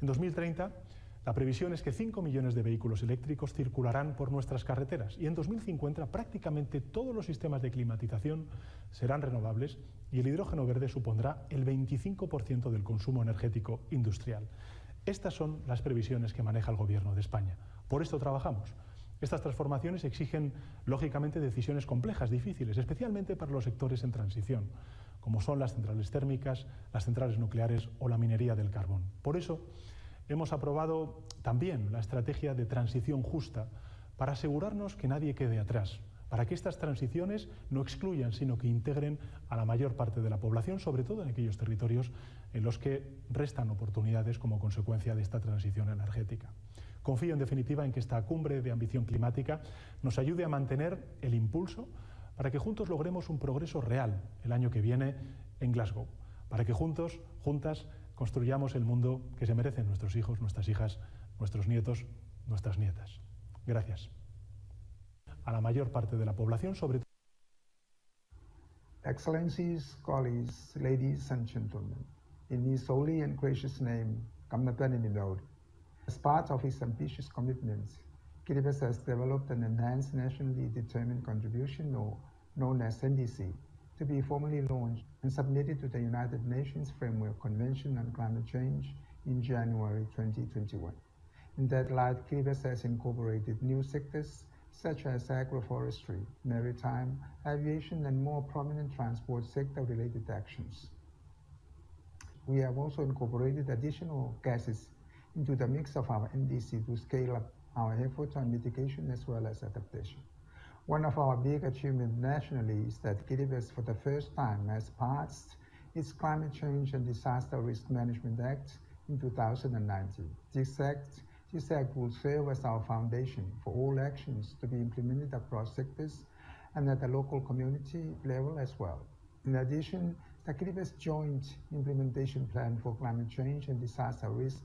En 2030, la previsión es que 5 millones de vehículos eléctricos circularán por nuestras carreteras y en 2050 prácticamente todos los sistemas de climatización serán renovables y el hidrógeno verde supondrá el 25% del consumo energético industrial. Estas son las previsiones que maneja el Gobierno de España. Por esto trabajamos. Estas transformaciones exigen, lógicamente, decisiones complejas, difíciles, especialmente para los sectores en transición, como son las centrales térmicas, las centrales nucleares o la minería del carbón. Por eso, hemos aprobado también la estrategia de transición justa para asegurarnos que nadie quede atrás, para que estas transiciones no excluyan, sino que integren a la mayor parte de la población, sobre todo en aquellos territorios en los que restan oportunidades como consecuencia de esta transición energética. Confío, en definitiva, en que esta cumbre de ambición climática nos ayude a mantener el impulso para que juntos logremos un progreso real el año que viene en Glasgow, para que juntas, construyamos el mundo que se merecen nuestros hijos, nuestras hijas, nuestros nietos, nuestras nietas. Gracias. A la mayor parte de la población, sobre todo. Excellencies, colleagues, ladies and gentlemen, in His holy and gracious name, Kamnapan Nimdaud. As part of its ambitious commitments, Kiribati has developed an enhanced nationally determined contribution, known as NDC, to be formally launched and submitted to the United Nations Framework Convention on Climate Change in January 2021. In that light, Kiribati has incorporated new sectors such as agroforestry, maritime, aviation, and more prominent transport sector-related actions. We have also incorporated additional gases into the mix of our NDC to scale up our efforts on mitigation as well as adaptation. One of our big achievements nationally is that Kiribati, for the first time, has passed its Climate Change and Disaster Risk Management Act in 2019. This act will serve as our foundation for all actions to be implemented across sectors and at the local community level as well. In addition, the Kiribati Joint Implementation Plan for Climate Change and Disaster Risk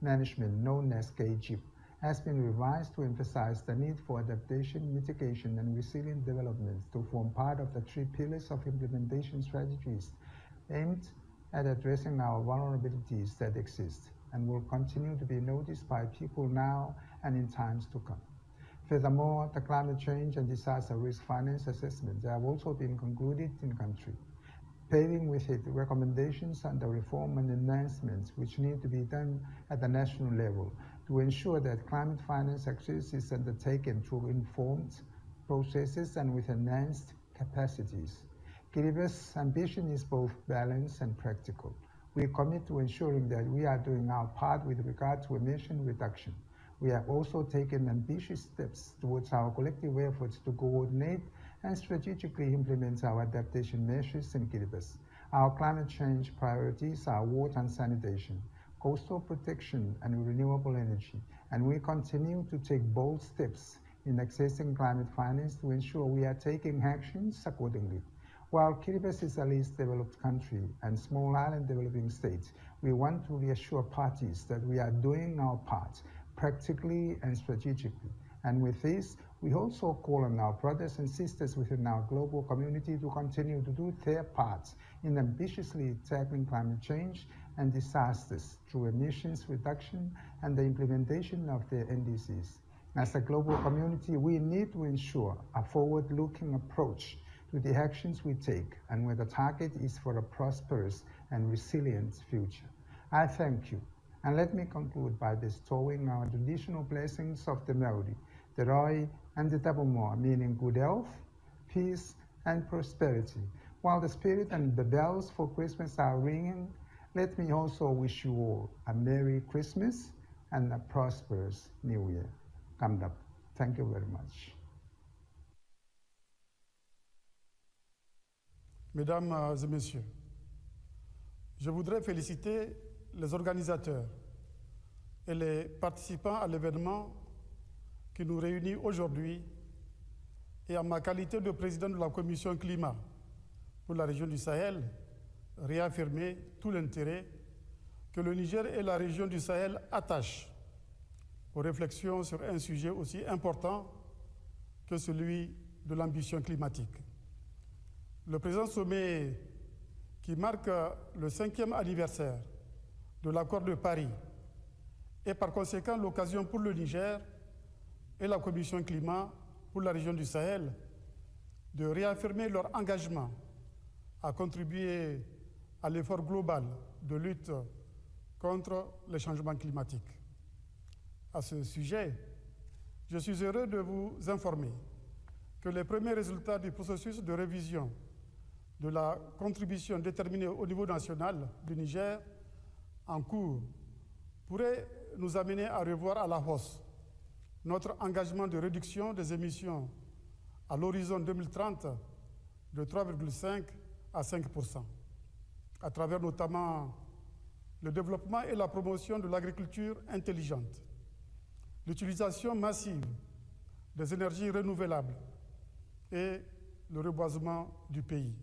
Management, known as KJIP, has been revised to emphasize the need for adaptation, mitigation, and resilient development to form part of the 3 pillars of implementation strategies aimed at addressing our vulnerabilities that exist and will continue to be noticed by people now and in times to come. Furthermore, the climate change and disaster risk finance assessments have also been concluded in country, paving with it recommendations on the reform and enhancements which need to be done at the national level to ensure that climate finance access is undertaken through informed processes and with enhanced capacities. Kiribati's ambition is both balanced and practical. We commit to ensuring that we are doing our part with regard to emission reduction. We have also taken ambitious steps towards our collective efforts to coordinate and strategically implement our adaptation measures in Kiribati. Our climate change priorities are water and sanitation, coastal protection, and renewable energy, and we continue to take bold steps in accessing climate finance to ensure we are taking actions accordingly. While Kiribati is a least developed country and small island developing state, we want to reassure parties that we are doing our part practically and strategically. And with this, we also call on our brothers and sisters within our global community to continue to do their parts in ambitiously tackling climate change and disasters through emissions reduction and the implementation of the NDCs. As a global community, we need to ensure a forward-looking approach to the actions we take, and where the target is for a prosperous and resilient future. I thank you, and let me conclude by bestowing our traditional blessings of the Maori, the Roi and the Tabumoa, meaning good health, peace, and prosperity. While the spirit and the bells for Christmas are ringing, let me also wish you all a Merry Christmas and a prosperous New Year. Kamdap. Thank you very much. Mesdames et Messieurs, je voudrais féliciter les organisateurs et les participants à l'événement qui nous réunit aujourd'hui et en ma qualité de président de la Commission Climat pour la région du Sahel, réaffirmer tout l'intérêt que le Niger et la région du Sahel attachent aux réflexions sur un sujet aussi important que celui de l'ambition climatique. Le présent sommet, qui marque le 5e anniversaire de l'accord de Paris, et par conséquent l'occasion pour le Niger et la Commission climat pour la région du Sahel de réaffirmer leur engagement à contribuer à l'effort global de lutte contre les changements climatiques. À ce sujet, je suis heureux de vous informer que les premiers résultats du processus de révision de la contribution déterminée au niveau national du Niger en cours pourraient nous amener à revoir à la hausse notre engagement de réduction des émissions à l'horizon 2030 de 3,5 à 5%, à travers notamment le développement et la promotion de l'agriculture intelligente, l'utilisation massive des énergies renouvelables et le reboisement du pays.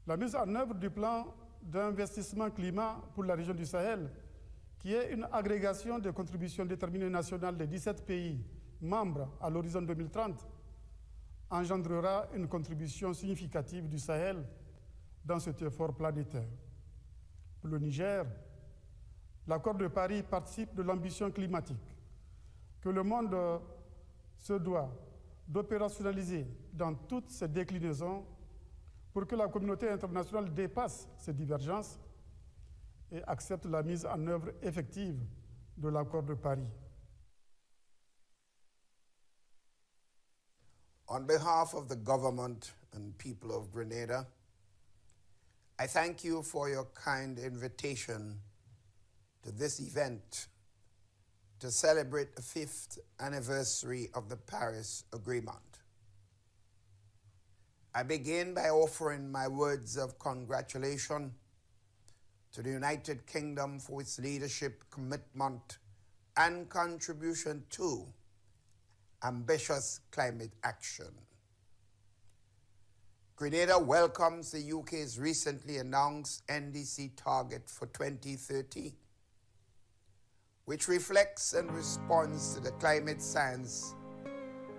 La mise en œuvre du plan d'investissement climat pour la région du Sahel, qui est une agrégation de contributions déterminées nationales des 17 pays membres à l'horizon 2030, engendrera une contribution significative du Sahel dans cet effort planétaire. Pour le Niger, l'accord de Paris participe de l'ambition climatique que le monde se doit d'opérationnaliser dans toutes ses déclinaisons pour que la communauté internationale dépasse ces divergences et accepte la mise en œuvre effective de l'accord de Paris. On behalf of the government and people of Grenada, I thank you for your kind invitation to this event to celebrate the 5th anniversary of the Paris Agreement. I begin by offering my words of congratulation to the United Kingdom for its leadership, commitment, and contribution to ambitious climate action. Grenada welcomes the UK's recently announced NDC target for 2030, which reflects and responds to the climate science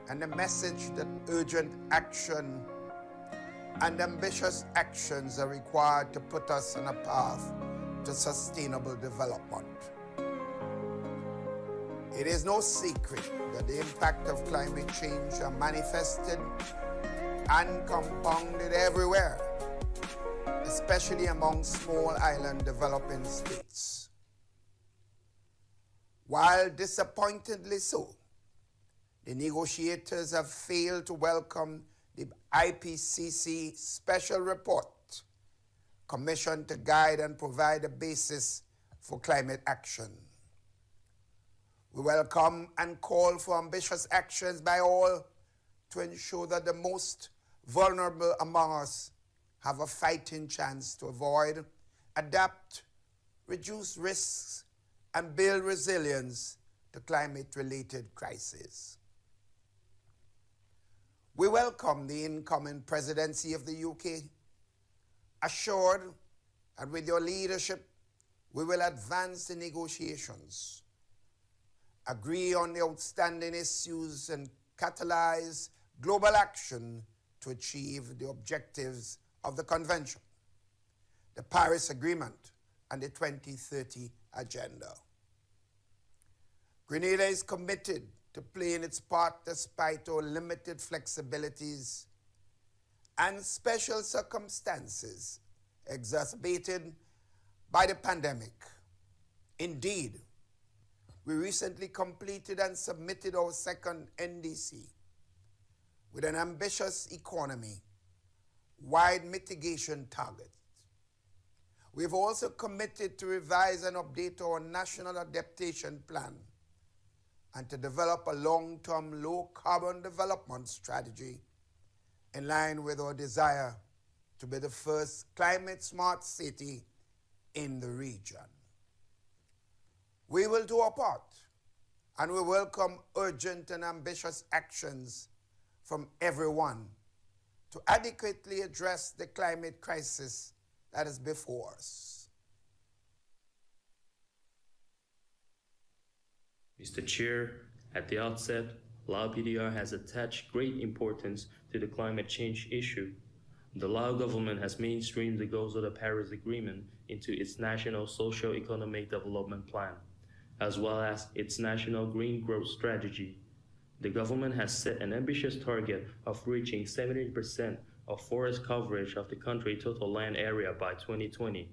and the message that urgent action and ambitious actions are required to put us on a path to sustainable development. It is no secret that the impact of climate change are manifested and compounded everywhere, especially among small island developing states. While disappointingly so, the negotiators have failed to welcome the IPCC special report commissioned to guide and provide a basis for climate action. We welcome and call for ambitious actions by all to ensure that the most vulnerable among us have a fighting chance to avoid, adapt, reduce risks, and build resilience to climate-related crises. We welcome the incoming presidency of the UK, assured that with your leadership, we will advance the negotiations, agree on the outstanding issues, and catalyze global action to achieve the objectives of the Convention, the Paris Agreement, and the 2030 Agenda. Grenada is committed to playing its part despite our limited flexibilities and special circumstances exacerbated by the pandemic. Indeed, we recently completed and submitted our second NDC with an ambitious economy, wide mitigation targets. We've also committed to revise and update our national adaptation plan and to develop a long-term low-carbon development strategy in line with our desire to be the first climate-smart city in the region. We will do our part, and we welcome urgent and ambitious actions from everyone to adequately address the climate crisis that is before us. Mr. Chair, at the outset, Lao PDR has attached great importance to the climate change issue. The Lao government has mainstreamed the goals of the Paris Agreement into its national socio-economic development plan. as well as its national green growth strategy. The government has set an ambitious target of reaching 70% of forest coverage of the country's total land area by 2020.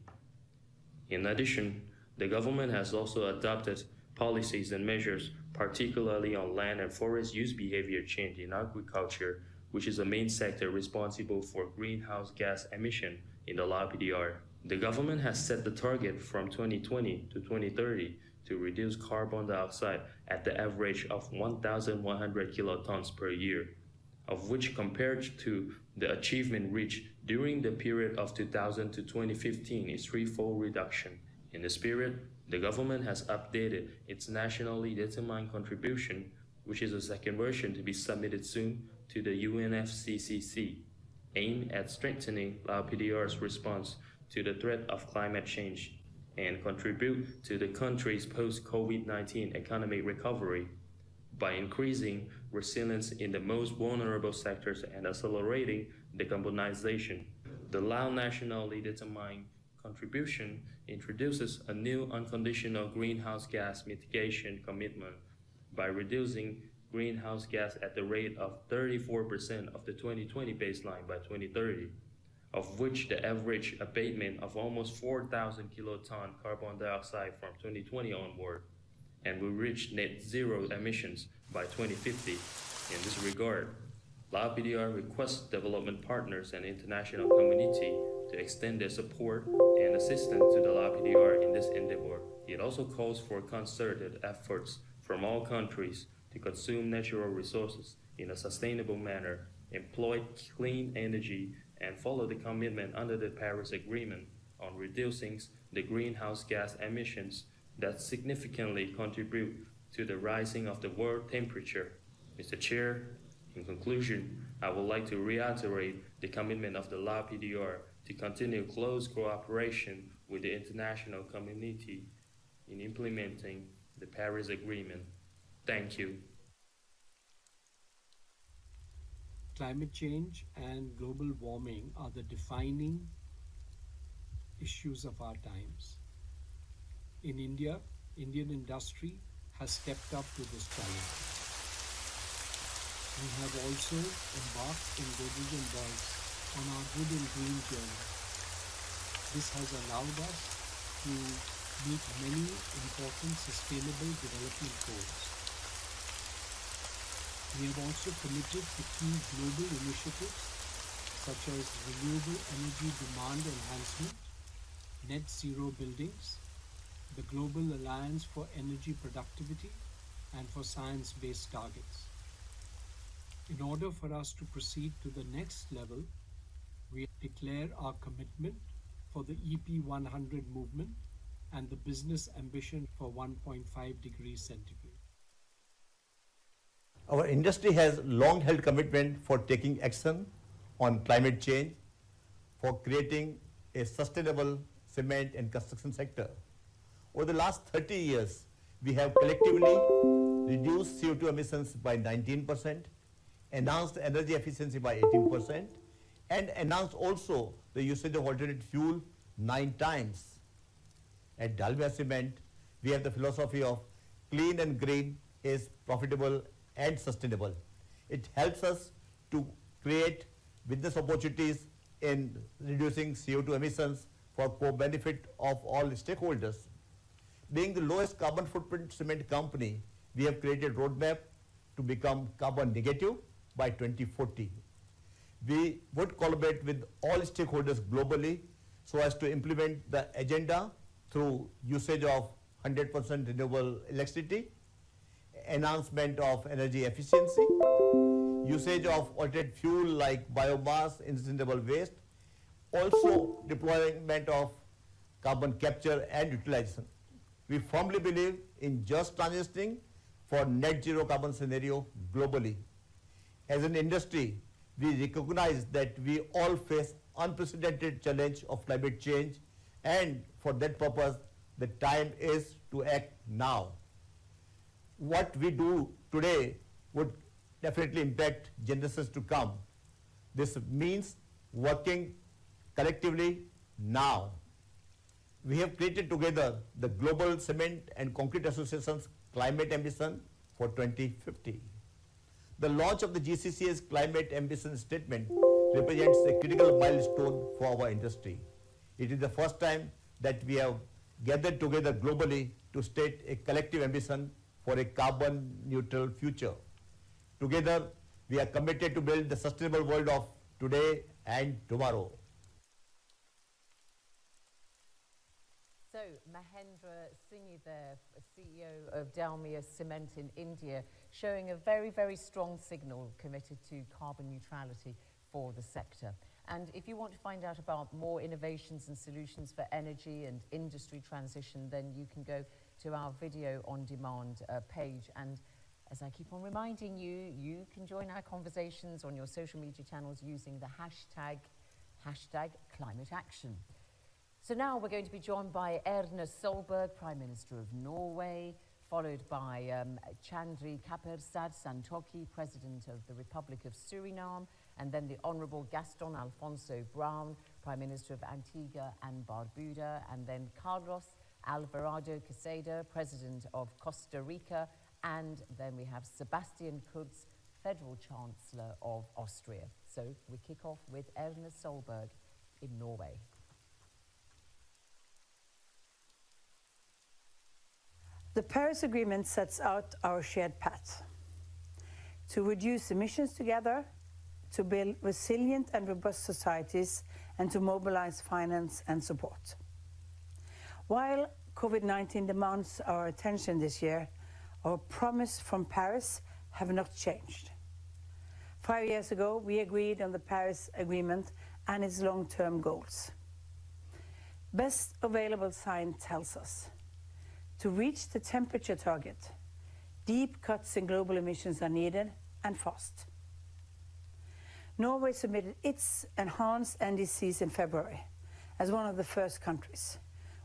In addition, the government has also adopted policies and measures, particularly on land and forest use behavior change in agriculture, which is a main sector responsible for greenhouse gas emission in the Lao PDR. The government has set the target from 2020 to 2030 to reduce carbon dioxide at the average of 1,100 kilotons per year, of which compared to the achievement reached during the period of 2000 to 2015 is threefold reduction. In this period, the government has updated its nationally determined contribution, which is a second version to be submitted soon to the UNFCCC, aimed at strengthening Lao PDR's response to the threat of climate change and contribute to the country's post-COVID-19 economic recovery by increasing resilience in the most vulnerable sectors and accelerating decarbonization. The Lao nationally determined contribution introduces a new unconditional greenhouse gas mitigation commitment by reducing greenhouse gas at the rate of 34% of the 2020 baseline by 2030, of which the average abatement of almost 4,000 kiloton carbon dioxide from 2020 onward, and will reach net zero emissions by 2050. In this regard, Lao PDR requests development partners and international community to extend their support and assistance to the Lao PDR in this endeavor. It also calls for concerted efforts from all countries to consume natural resources in a sustainable manner, employ clean energy, and follow the commitment under the Paris Agreement on reducing the greenhouse gas emissions that significantly contribute to the rising of the world temperature. Mr. Chair, in conclusion, I would like to reiterate the commitment of the Lao PDR to continue close cooperation with the international community in implementing the Paris Agreement. Thank you. Climate change and global warming are the defining issues of our times. In India, Indian industry has stepped up to this challenge. We have also embarked in Godrej and Boyce on our good and green journey. This has allowed us to meet many important sustainable development goals. We have also committed to key global initiatives such as renewable energy demand enhancement, net zero buildings, the Global Alliance for Energy Productivity, and for science-based targets. In order for us to proceed to the next level, we declare our commitment for the EP 100 movement and the business ambition for 1.5 degrees centigrade. Our industry has long held commitment for taking action on climate change, for creating a sustainable cement and construction sector. Over the last 30 years, we have collectively reduced CO2 emissions by 19%, enhanced energy efficiency by 18%, and enhanced also the usage of alternate fuel 9 times. At Dalmia Cement, we have the philosophy of clean and green is profitable and sustainable. It helps us to create business opportunities in reducing CO2 emissions for co-benefit of all stakeholders. Being the lowest carbon footprint cement company, we have created a roadmap to become carbon negative by 2040. We would collaborate with all stakeholders globally so as to implement the agenda through usage of 100% renewable electricity, enhancement of energy efficiency, usage of alternate fuel like biomass, incinerable waste, also deployment of carbon capture and utilization. We firmly believe in just transitioning for net zero carbon scenario globally. As an industry, we recognize that we all face unprecedented challenge of climate change, and for that purpose, the time is to act now. What we do today would definitely impact generations to come. This means working collectively now. we have created together the Global Cement and Concrete Association's Climate Ambition for 2050. The launch of the GCCA's Climate Ambition Statement represents a critical milestone for our industry. It is the first time that we have gathered together globally to state a collective ambition for a carbon neutral future. Together, we are committed to build the sustainable world of today and tomorrow. So, Mahendra Singh there, CEO of Dalmia Cement in India, showing a very, very strong signal committed to carbon neutrality for the sector. And if you want to find out about more innovations and solutions for energy and industry transition, then you can go to our video on demand page. And as I keep on reminding you, you can join our conversations on your social media channels using the hashtag #ClimateAction. So now we're going to be joined by Erna Solberg, Prime Minister of Norway, followed by Chandri Kapersad Santokhi, President of the Republic of Suriname, and then the Honourable Gaston Alfonso Brown, Prime Minister of Antigua and Barbuda, and then Carlos Alvarado Quesada, President of Costa Rica, and then we have Sebastian Kurz, Federal Chancellor of Austria. So we kick off with Erna Solberg in Norway. The Paris Agreement sets out our shared path to reduce emissions together, to build resilient and robust societies, and to mobilize finance and support. While COVID-19 demands our attention this year, our promise from Paris have not changed. 5 years ago, we agreed on the Paris Agreement and its long-term goals. Best available science tells us to reach the temperature target, deep cuts in global emissions are needed, and fast. Norway submitted its enhanced NDCs in February as one of the first countries.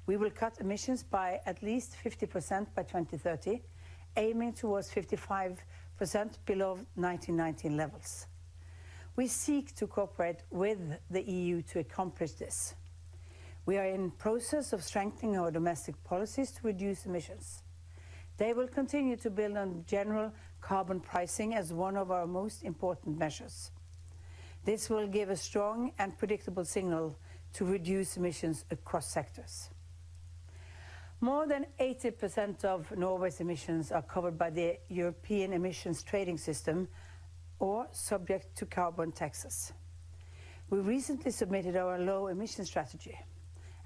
We will cut emissions by at least 50% by 2030, aiming towards 55% below 1919 levels. We seek to cooperate with the EU to accomplish this. We are in process of strengthening our domestic policies to reduce emissions. They will continue to build on general carbon pricing as one of our most important measures. This will give a strong and predictable signal to reduce emissions across sectors. More than 80% of Norway's emissions are covered by the European Emissions Trading System or subject to carbon taxes. We recently submitted our low emission strategy,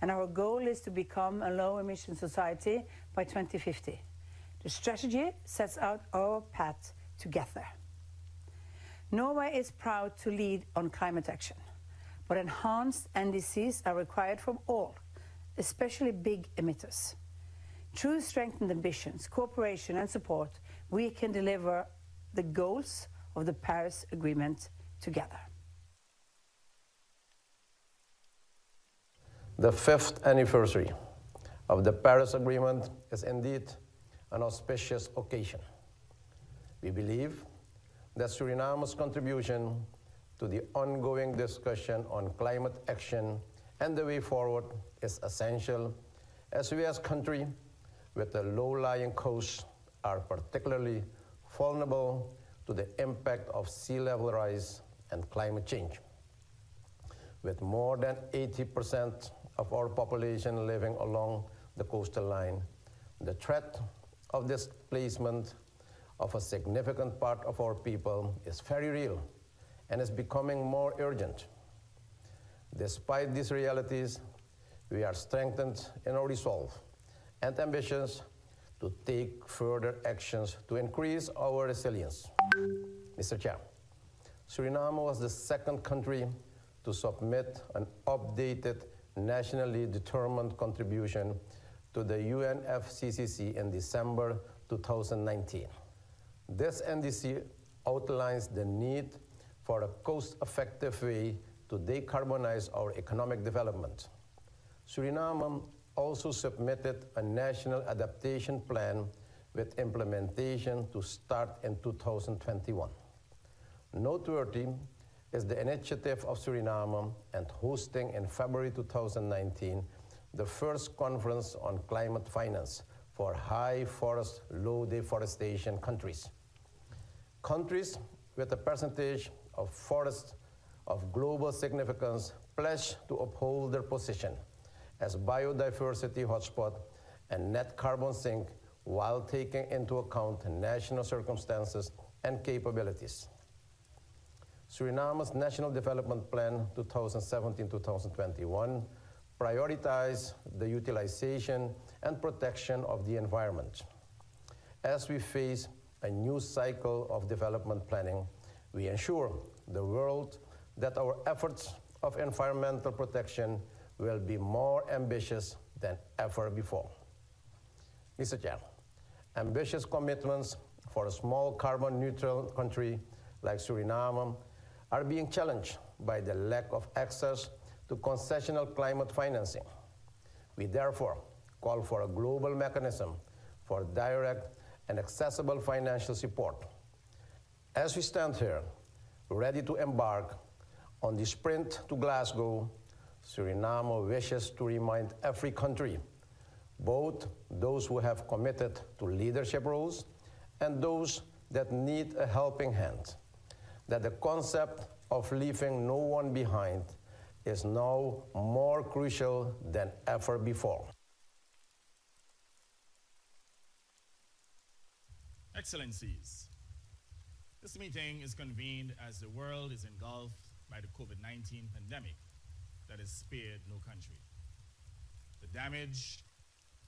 and our goal is to become a low-emission society by 2050. The strategy sets out our path to get there. Norway is proud to lead on climate action, but enhanced NDCs are required from all, especially big emitters. Through strengthened ambitions, cooperation and support, we can deliver the goals of the Paris Agreement together. The 5th anniversary of the Paris Agreement is indeed an auspicious occasion. We believe that Suriname's contribution to the ongoing discussion on climate action and the way forward is essential, as we as a country with a low-lying coast are particularly vulnerable to the impact of sea level rise and climate change. With more than 80% of our population living along the coastal line, the threat of displacement of a significant part of our people is very real and is becoming more urgent. Despite these realities, we are strengthened in our resolve and ambitions to take further actions to increase our resilience. Mr. Chair, Suriname was the second country to submit an updated nationally determined contribution to the UNFCCC in December 2019. This NDC outlines the need for a cost-effective way to decarbonize our economic development. Suriname also submitted a national adaptation plan with implementation to start in 2021. Noteworthy is the initiative of Suriname and hosting in February 2019 the first conference on climate finance for high forest, low deforestation countries. Countries with a percentage of forests of global significance pledge to uphold their position as biodiversity hotspot and net carbon sink while taking into account national circumstances and capabilities. Suriname's National Development Plan 2017-2021 prioritize the utilization and protection of the environment. As we face a new cycle of development planning, we ensure the world that our efforts of environmental protection will be more ambitious than ever before. Mr. Chair, ambitious commitments for a small carbon neutral country like Suriname are being challenged by the lack of access to concessional climate financing. We therefore call for a global mechanism for direct and accessible financial support. As we stand here, ready to embark on the sprint to Glasgow, Suriname wishes to remind every country, both those who have committed to leadership roles and those that need a helping hand, that the concept of leaving no one behind is now more crucial than ever before. Excellencies, this meeting is convened as the world is engulfed by the COVID-19 pandemic that has spared no country. The damage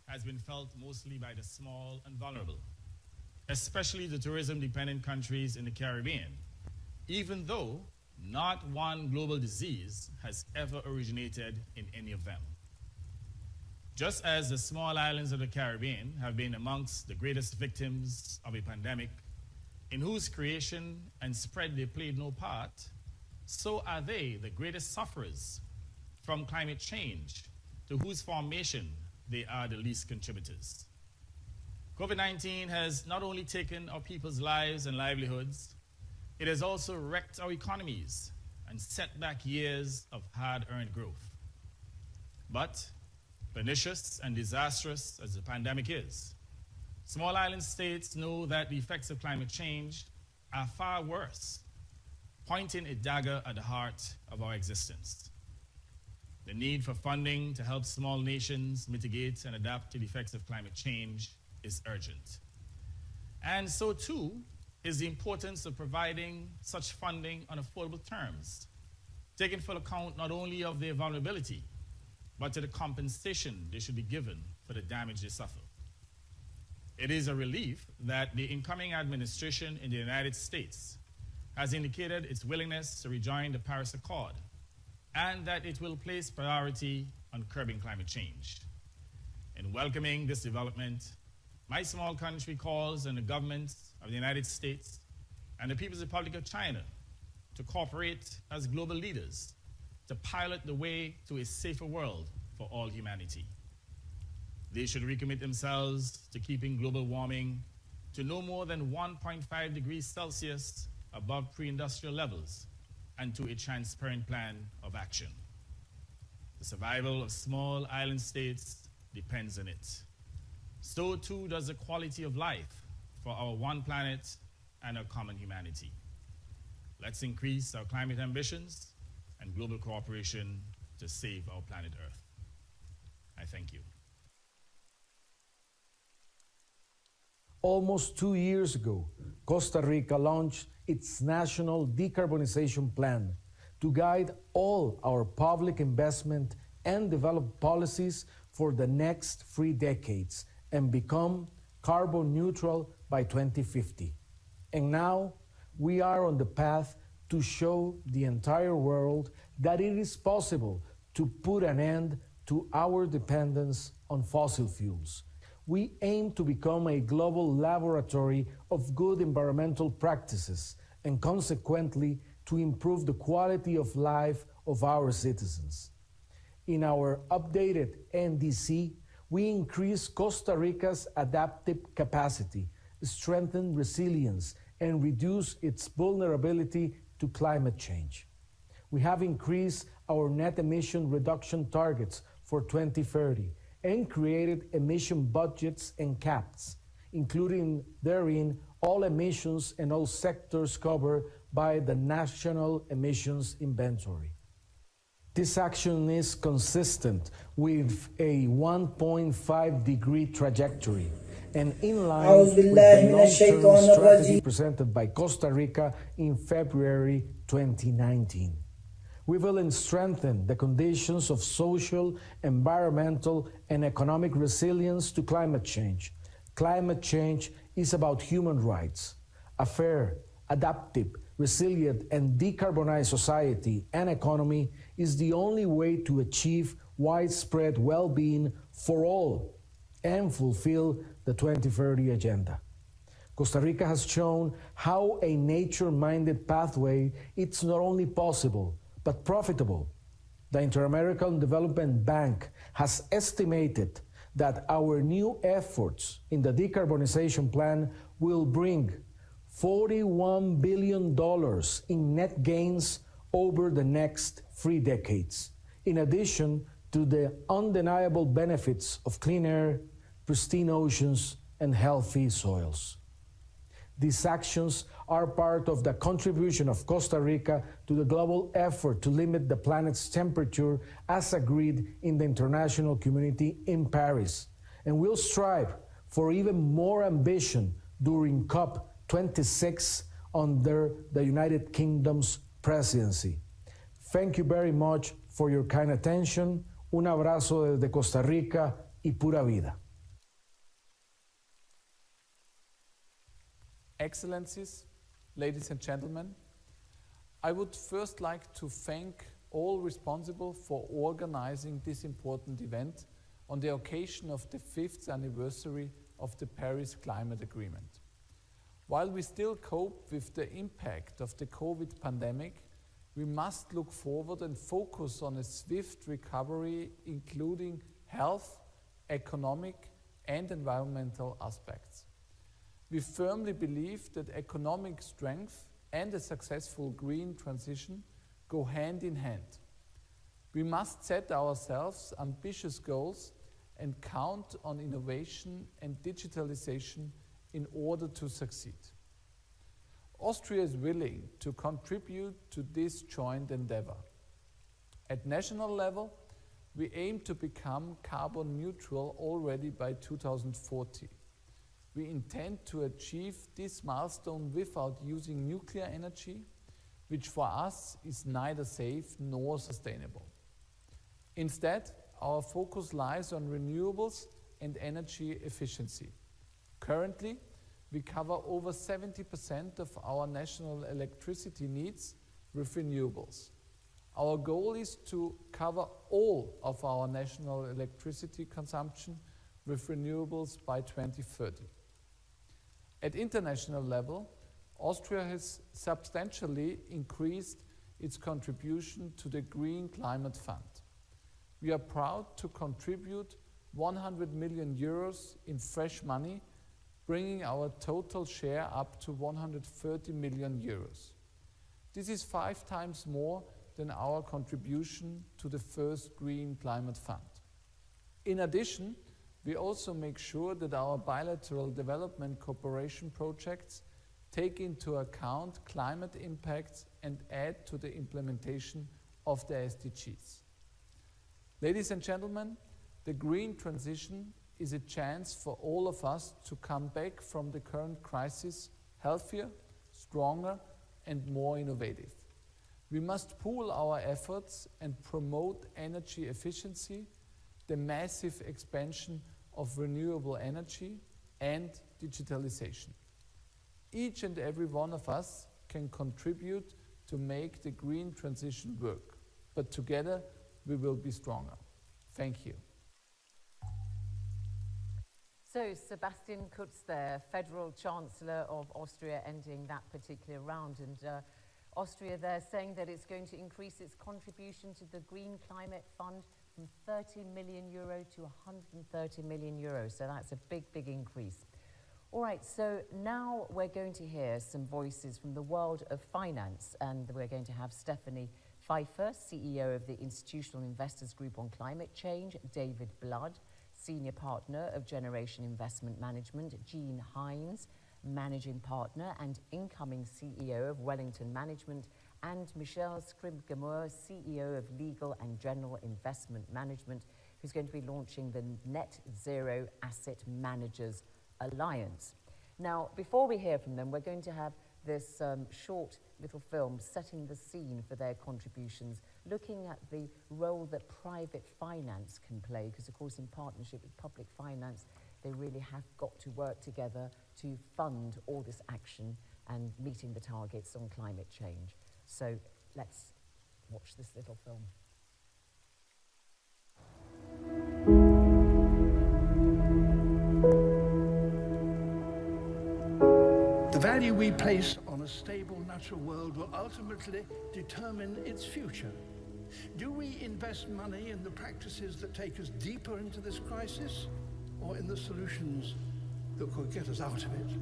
has been felt mostly by the small and vulnerable, especially the tourism-dependent countries in the Caribbean, even though not one global disease has ever originated in any of them. Just as the small islands of the Caribbean have been amongst the greatest victims of a pandemic, in whose creation and spread they played no part, so are they the greatest sufferers from climate change, to whose formation they are the least contributors. COVID-19 has not only taken our people's lives and livelihoods, it has also wrecked our economies and set back years of hard-earned growth. But pernicious and disastrous as the pandemic is, small island states know that the effects of climate change are far worse, pointing a dagger at the heart of our existence. The need for funding to help small nations mitigate and adapt to the effects of climate change is urgent. And so too is the importance of providing such funding on affordable terms, taking full account not only of their vulnerability, but to the compensation they should be given for the damage they suffer. It is a relief that the incoming administration in the United States has indicated its willingness to rejoin the Paris Accord, and that it will place priority on curbing climate change. In welcoming this development, my small country calls on the governments of the United States and the People's Republic of China to cooperate as global leaders to pilot the way to a safer world for all humanity. They should recommit themselves to keeping global warming to no more than 1.5 degrees Celsius above pre-industrial levels, and to a transparent plan of action. The survival of small island states depends on it. So too does the quality of life for our one planet and our common humanity. Let's increase our climate ambitions and global cooperation to save our planet Earth. I thank you. Almost 2 years ago, Costa Rica launched its national decarbonization plan to guide all our public investment and develop policies for the next 3 decades and become carbon neutral by 2050. And now we are on the path to show the entire world that it is possible to put an end to our dependence on fossil fuels. We aim to become a global laboratory of good environmental practices and consequently to improve the quality of life of our citizens. In our updated NDC, we increase Costa Rica's adaptive capacity, strengthen resilience, and reduce its vulnerability to climate change. We have increased our net emission reduction targets for 2030 and created emission budgets and caps, including therein all emissions and all sectors covered by the National Emissions Inventory. This action is consistent with a 1.5-degree trajectory and in line with the long-term strategy presented by Costa Rica in February 2019. We will strengthen the conditions of social, environmental, and economic resilience to climate change. Climate change is about human rights. A fair, adaptive, resilient, and decarbonized society and economy is the only way to achieve widespread well-being for all and fulfill the 2030 Agenda. Costa Rica has shown how a nature-minded pathway is not only possible, but profitable. The Inter-American Development Bank has estimated that our new efforts in the decarbonization plan will bring $41 billion in net gains over the next 3 decades, in addition to the undeniable benefits of clean air, pristine oceans, and healthy soils. These actions are part of the contribution of Costa Rica to the global effort to limit the planet's temperature as agreed in the international community in Paris, and will strive for even more ambition during COP26 under the United Kingdom's presidency. Thank you very much for your kind attention. Un abrazo desde Costa Rica y pura vida. Excellencies, ladies and gentlemen, I would first like to thank all responsible for organizing this important event on the occasion of the 5th anniversary of the Paris Climate Agreement. While we still cope with the impact of the COVID pandemic, we must look forward and focus on a swift recovery, including health, economic, and environmental aspects. We firmly believe that economic strength and a successful green transition go hand in hand. We must set ourselves ambitious goals and count on innovation and digitalization in order to succeed. Austria is willing to contribute to this joint endeavor. At national level, we aim to become carbon neutral already by 2040. We intend to achieve this milestone without using nuclear energy, which for us is neither safe nor sustainable. Instead, our focus lies on renewables and energy efficiency. Currently, we cover over 70% of our national electricity needs with renewables. Our goal is to cover all of our national electricity consumption with renewables by 2030. At international level, Austria has substantially increased its contribution to the Green Climate Fund. We are proud to contribute 100 million euros in fresh money, bringing our total share up to 130 million euros. This is 5 times more than our contribution to the first Green Climate Fund. In addition, we also make sure that our bilateral development cooperation projects take into account climate impacts and add to the implementation of the SDGs. Ladies and gentlemen, the green transition is a chance for all of us to come back from the current crisis healthier, stronger, and more innovative. We must pool our efforts and promote energy efficiency, the massive expansion of renewable energy, and digitalization. Each and every one of us can contribute to make the green transition work, but together we will be stronger. Thank you. So Sebastian Kurz there, Federal Chancellor of Austria, ending that particular round. And Austria there saying that it's going to increase its contribution to the Green Climate Fund from 30 million euro to 130 million euro. So that's a big, big increase. All right, so now we're going to hear some voices from the world of finance, and we're going to have Stephanie Pfeiffer, CEO of the Institutional Investors Group on Climate Change, David Blood, Senior Partner of Generation Investment Management, Jean Hines, Managing Partner and incoming CEO of Wellington Management, and Michelle Scribgamore, CEO of Legal and General Investment Management, who's going to be launching the Net Zero Asset Managers Alliance. Now, before we hear from them, we're going to have this short little film setting the scene for their contributions, looking at the role that private finance can play, because of course in partnership with public finance, they really have got to work together to fund all this action and meeting the targets on climate change. So let's watch this little film. The value we place on a stable natural world will ultimately determine its future. Do we invest money in the practices that take us deeper into this crisis, or in the solutions that could get us out of it?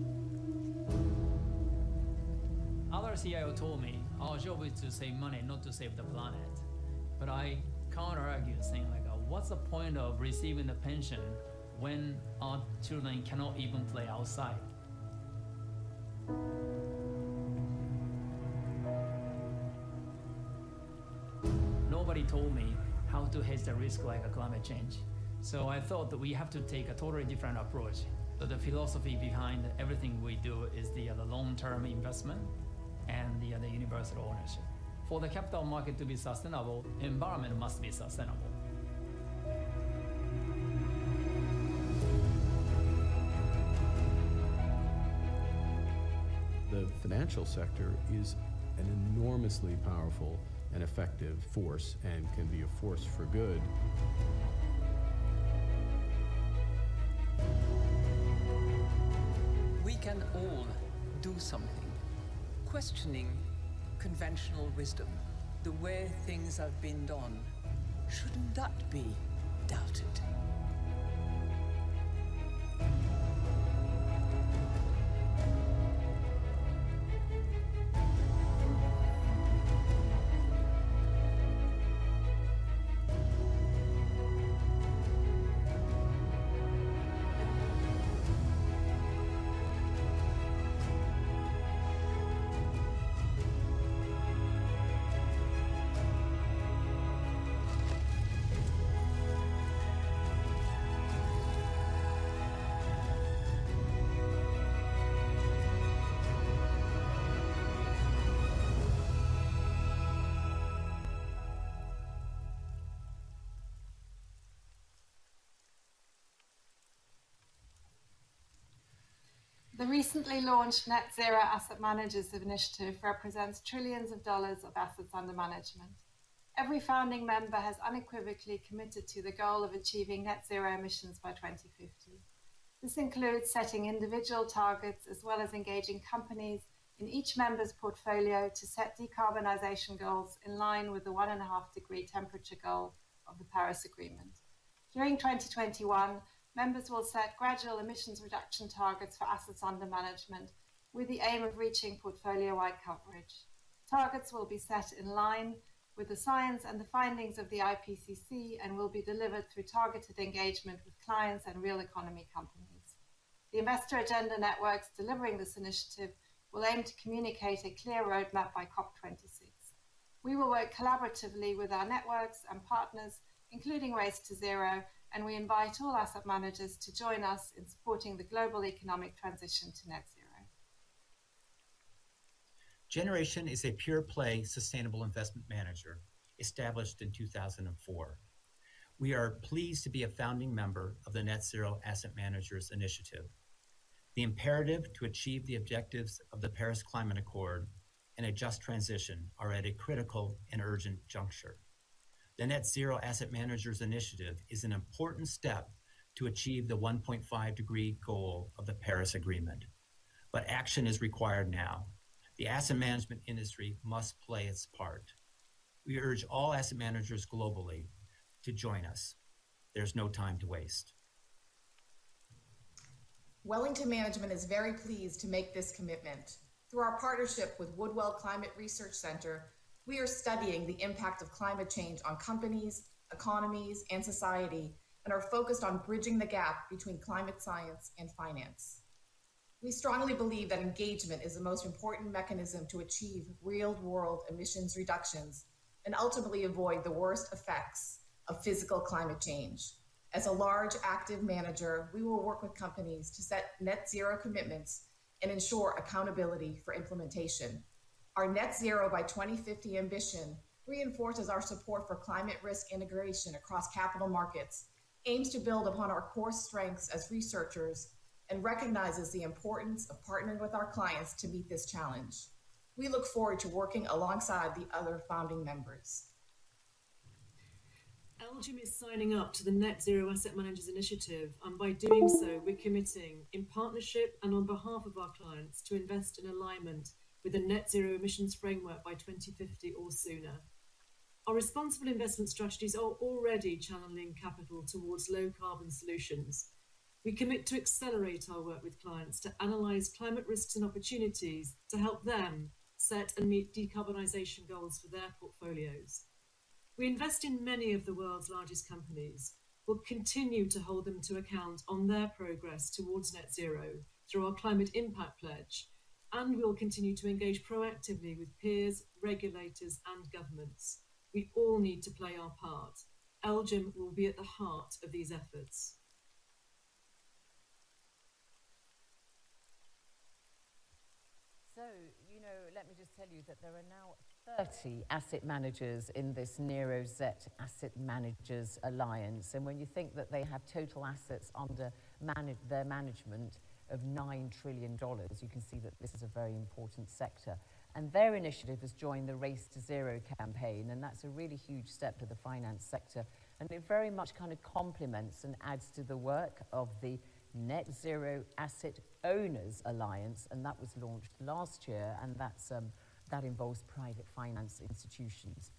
Other CIO told me our job is to save money, not to save the planet. But I counter-argue, saying like, what's the point of receiving the pension when our children cannot even play outside? Nobody told me how to hedge the risk like a climate change. So I thought that we have to take a totally different approach. So the philosophy behind everything we do is the long-term investment and the universal ownership. For the capital market to be sustainable, environment must be sustainable. The financial sector is an enormously powerful and effective force and can be a force for good. We can all do something. Questioning conventional wisdom, the way things have been done, shouldn't that be doubted? The recently launched Net Zero Asset Managers Initiative represents trillions of dollars of assets under management. Every founding member has unequivocally committed to the goal of achieving net zero emissions by 2050. This includes setting individual targets as well as engaging companies in each member's portfolio to set decarbonisation goals in line with the 1.5-degree temperature goal of the Paris Agreement. During 2021, members will set gradual emissions reduction targets for assets under management with the aim of reaching portfolio-wide coverage. Targets will be set in line with the science and the findings of the IPCC and will be delivered through targeted engagement with clients and real economy companies. The Investor Agenda Networks delivering this initiative will aim to communicate a clear roadmap by COP26. We will work collaboratively with our networks and partners, including Race to Zero, and we invite all asset managers to join us in supporting the global economic transition to net zero. Generation is a pure-play sustainable investment manager established in 2004. We are pleased to be a founding member of the Net Zero Asset Managers Initiative. The imperative to achieve the objectives of the Paris Climate Accord and a just transition are at a critical and urgent juncture. The Net Zero Asset Managers Initiative is an important step to achieve the 1.5-degree goal of the Paris Agreement. But action is required now. The asset management industry must play its part. We urge all asset managers globally to join us. There's no time to waste. Wellington Management is very pleased to make this commitment. Through our partnership with Woodwell Climate Research Center, We are studying the impact of climate change on companies, economies, and society, and are focused on bridging the gap between climate science and finance. We strongly believe that engagement is the most important mechanism to achieve real-world emissions reductions and ultimately avoid the worst effects of physical climate change. As a large active manager, we will work with companies to set net zero commitments and ensure accountability for implementation. Our net zero by 2050 ambition reinforces our support for climate risk integration across capital markets, aims to build upon our core strengths as researchers, and recognizes the importance of partnering with our clients to meet this challenge. We look forward to working alongside the other founding members. Elgin is signing up to the Net Zero Asset Managers Initiative, and by doing so, we're committing, in partnership and on behalf of our clients, to invest in alignment with a net zero emissions framework by 2050 or sooner. Our responsible investment strategies are already channeling capital towards low carbon solutions. We commit to accelerate our work with clients to analyse climate risks and opportunities to help them set and meet decarbonisation goals for their portfolios. We invest in many of the world's largest companies. We'll continue to hold them to account on their progress towards net zero through our Climate Impact Pledge, and we'll continue to engage proactively with peers, regulators and governments. We all need to play our part. Elgin will be at the heart of these efforts. So, let me just tell you that there are now 30 asset managers in this NeroZ Asset Managers Alliance. And when you think that they have total assets under their management of $9 trillion, you can see that this is a very important sector. And their initiative has joined the Race to Zero campaign, and that's a really huge step to the finance sector. And it very much kind of complements and adds to the work of the Net Zero Asset Owners Alliance, and that was launched last year, and that involves private finance institutions.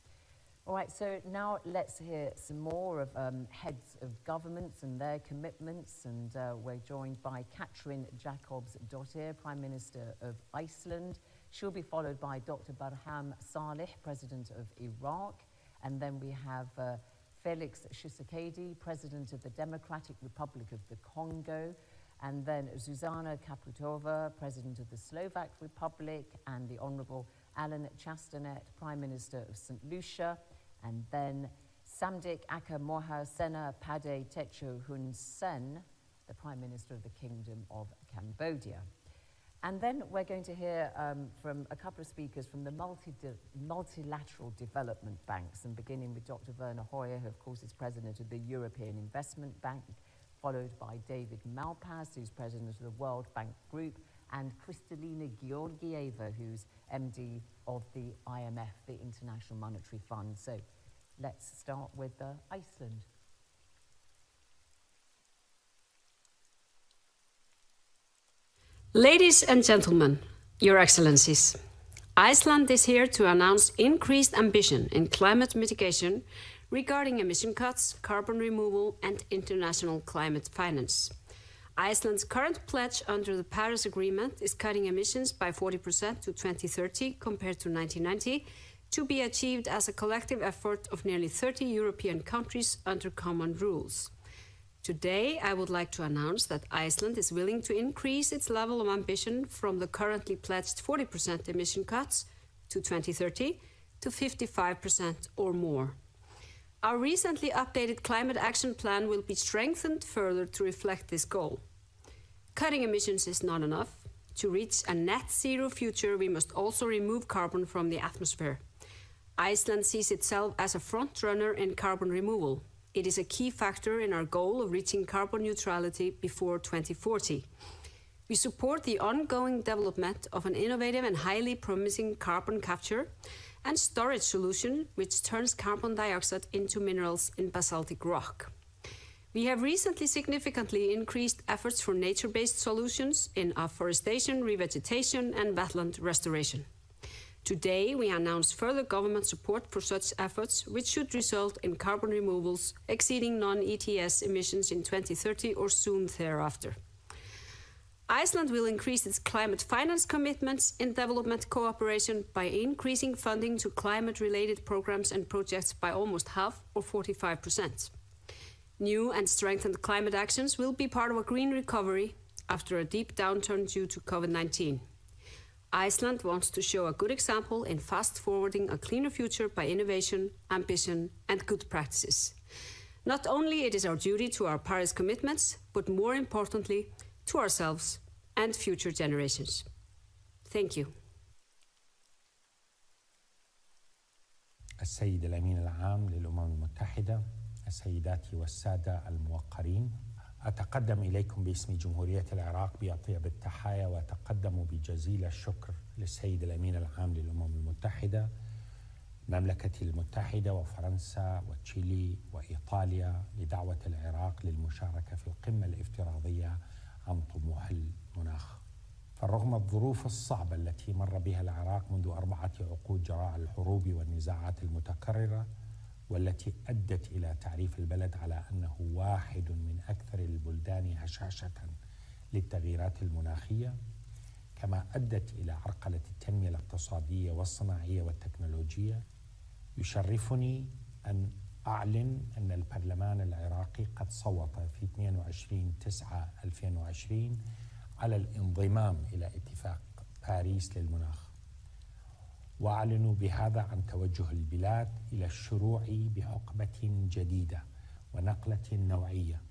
All right, so now let's hear some more of heads of governments and their commitments, and we're joined by Katrin Jakobsdottir, Prime Minister of Iceland. She'll be followed by Dr. Barham Salih, President of Iraq, and then we have Felix Tshisekedi, President of the Democratic Republic of the Congo, and then Zuzana Kaputova, President of the Slovak Republic, and the Honourable Alan Chastanet, Prime Minister of St. Lucia, and then Samdech Aka Moha Sena Pade Techo Hun Sen, the Prime Minister of the Kingdom of Cambodia. And then we're going to hear from a couple of speakers from the multilateral development banks, and beginning with Dr. Werner Hoyer, who of course is President of the European Investment Bank, followed by David Malpass, who's President of the World Bank Group, and Kristalina Georgieva, who's MD of the IMF, the International Monetary Fund. So let's start with Iceland. Ladies and gentlemen, Your Excellencies, Iceland is here to announce increased ambition in climate mitigation regarding emission cuts, carbon removal, and international climate finance. Iceland's current pledge under the Paris Agreement is cutting emissions by 40% to 2030 compared to 1990, to be achieved as a collective effort of nearly 30 European countries under common rules. Today, I would like to announce that Iceland is willing to increase its level of ambition from the currently pledged 40% emission cuts to 2030 to 55% or more. Our recently updated Climate Action Plan will be strengthened further to reflect this goal. Cutting emissions is not enough. To reach a net zero future, we must also remove carbon from the atmosphere. Iceland sees itself as a front runner in carbon removal. It is a key factor in our goal of reaching carbon neutrality before 2040. We support the ongoing development of an innovative and highly promising carbon capture and storage solution which turns carbon dioxide into minerals in basaltic rock. We have recently significantly increased efforts for nature-based solutions in afforestation, revegetation, and wetland restoration. Today, we announce further government support for such efforts, which should result in carbon removals exceeding non-ETS emissions in 2030 or soon thereafter. Iceland will increase its climate finance commitments in development cooperation by increasing funding to climate-related programs and projects by almost half, or 45%. New and strengthened climate actions will be part of a green recovery after a deep downturn due to COVID-19. Iceland wants to show a good example in fast-forwarding a cleaner future by innovation, ambition, and good practices. Not only it is our duty to our Paris commitments, but more importantly, to ourselves and future generations. Thank you. السيد الأمين العام للأمم المتحدة، السيدات والسادة الموقرين، أتقدم إليكم باسم جمهورية العراق بأطيب التحايا وأتقدم بجزيل الشكر للسيد الأمين العام للأمم المتحدة، المملكة المتحدة وفرنسا وتشيلي وإيطاليا لدعوة العراق للمشاركة في القمة الافتراضية عن طموح المناخ. فرغم الظروف الصعبة التي مر بها العراق منذ 4 عقود جراء الحروب والنزاعات المتكررة والتي أدت إلى تعريف البلد على أنه واحد من أكثر البلدان هشاشة للتغييرات المناخية، كما أدت إلى عرقلة التنمية الاقتصادية والصناعية والتكنولوجية، يشرفني أن أعلن أن البرلمان العراقي قد صوت في 22/9/2020 على الانضمام إلى اتفاق باريس للمناخ، وأعلن بهذا عن توجه البلاد إلى الشروع بحقبة جديدة ونقلة نوعية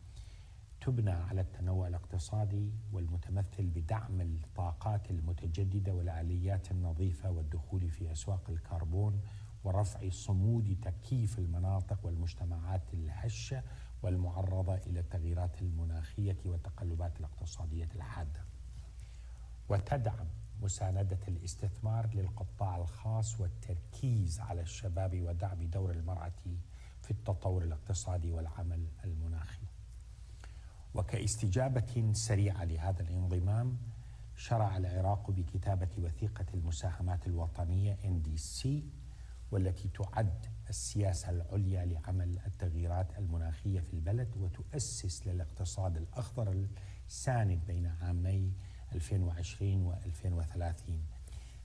تبنى على التنوع الاقتصادي والمتمثل بدعم الطاقات المتجددة والآليات النظيفة والدخول في أسواق الكربون ورفع صمود تكييف المناطق والمجتمعات الهشة والمعرضة إلى التغييرات المناخية والتقلبات الاقتصادية الحادة، وتدعم مساندة الاستثمار للقطاع الخاص والتركيز على الشباب ودعم دور المرأة في التطور الاقتصادي والعمل المناخي. وكاستجابة سريعة لهذا الانضمام، شرع العراق بكتابة وثيقة المساهمات الوطنية NDC، والتي تعد السياسة العليا لعمل التغييرات المناخية في البلد وتؤسس للاقتصاد الأخضر الساند بين عامي 2020 و 2030.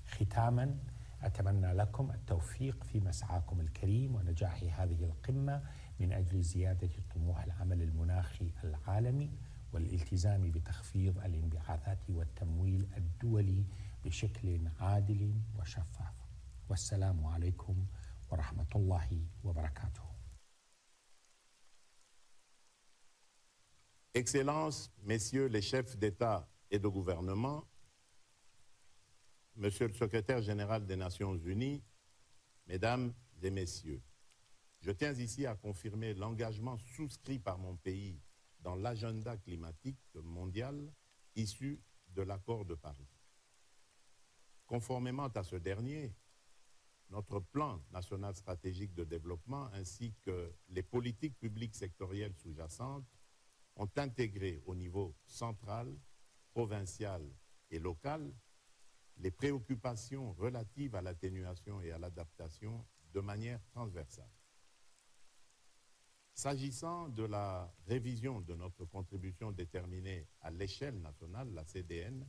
ختاما، أتمنى لكم التوفيق في مسعاكم الكريم ونجاح هذه القمة من أجل زيادة طموح العمل المناخي العالمي والالتزام بتخفيض الانبعاثات والتمويل الدولي بشكل عادل وشفاف. والسلام عليكم ورحمة الله وبركاته. Excellences, Messieurs les chefs d'État et de gouvernement, Monsieur le Secrétaire général des Nations Unies, Mesdames et Messieurs, je tiens ici à confirmer l'engagement souscrit par mon pays dans l'agenda climatique mondial issu de l'accord de Paris. Conformément à ce dernier, notre plan national stratégique de développement ainsi que les politiques publiques sectorielles sous-jacentes ont intégré au niveau central, provincial et local les préoccupations relatives à l'atténuation et à l'adaptation de manière transversale. S'agissant de la révision de notre contribution déterminée à l'échelle nationale, la CDN,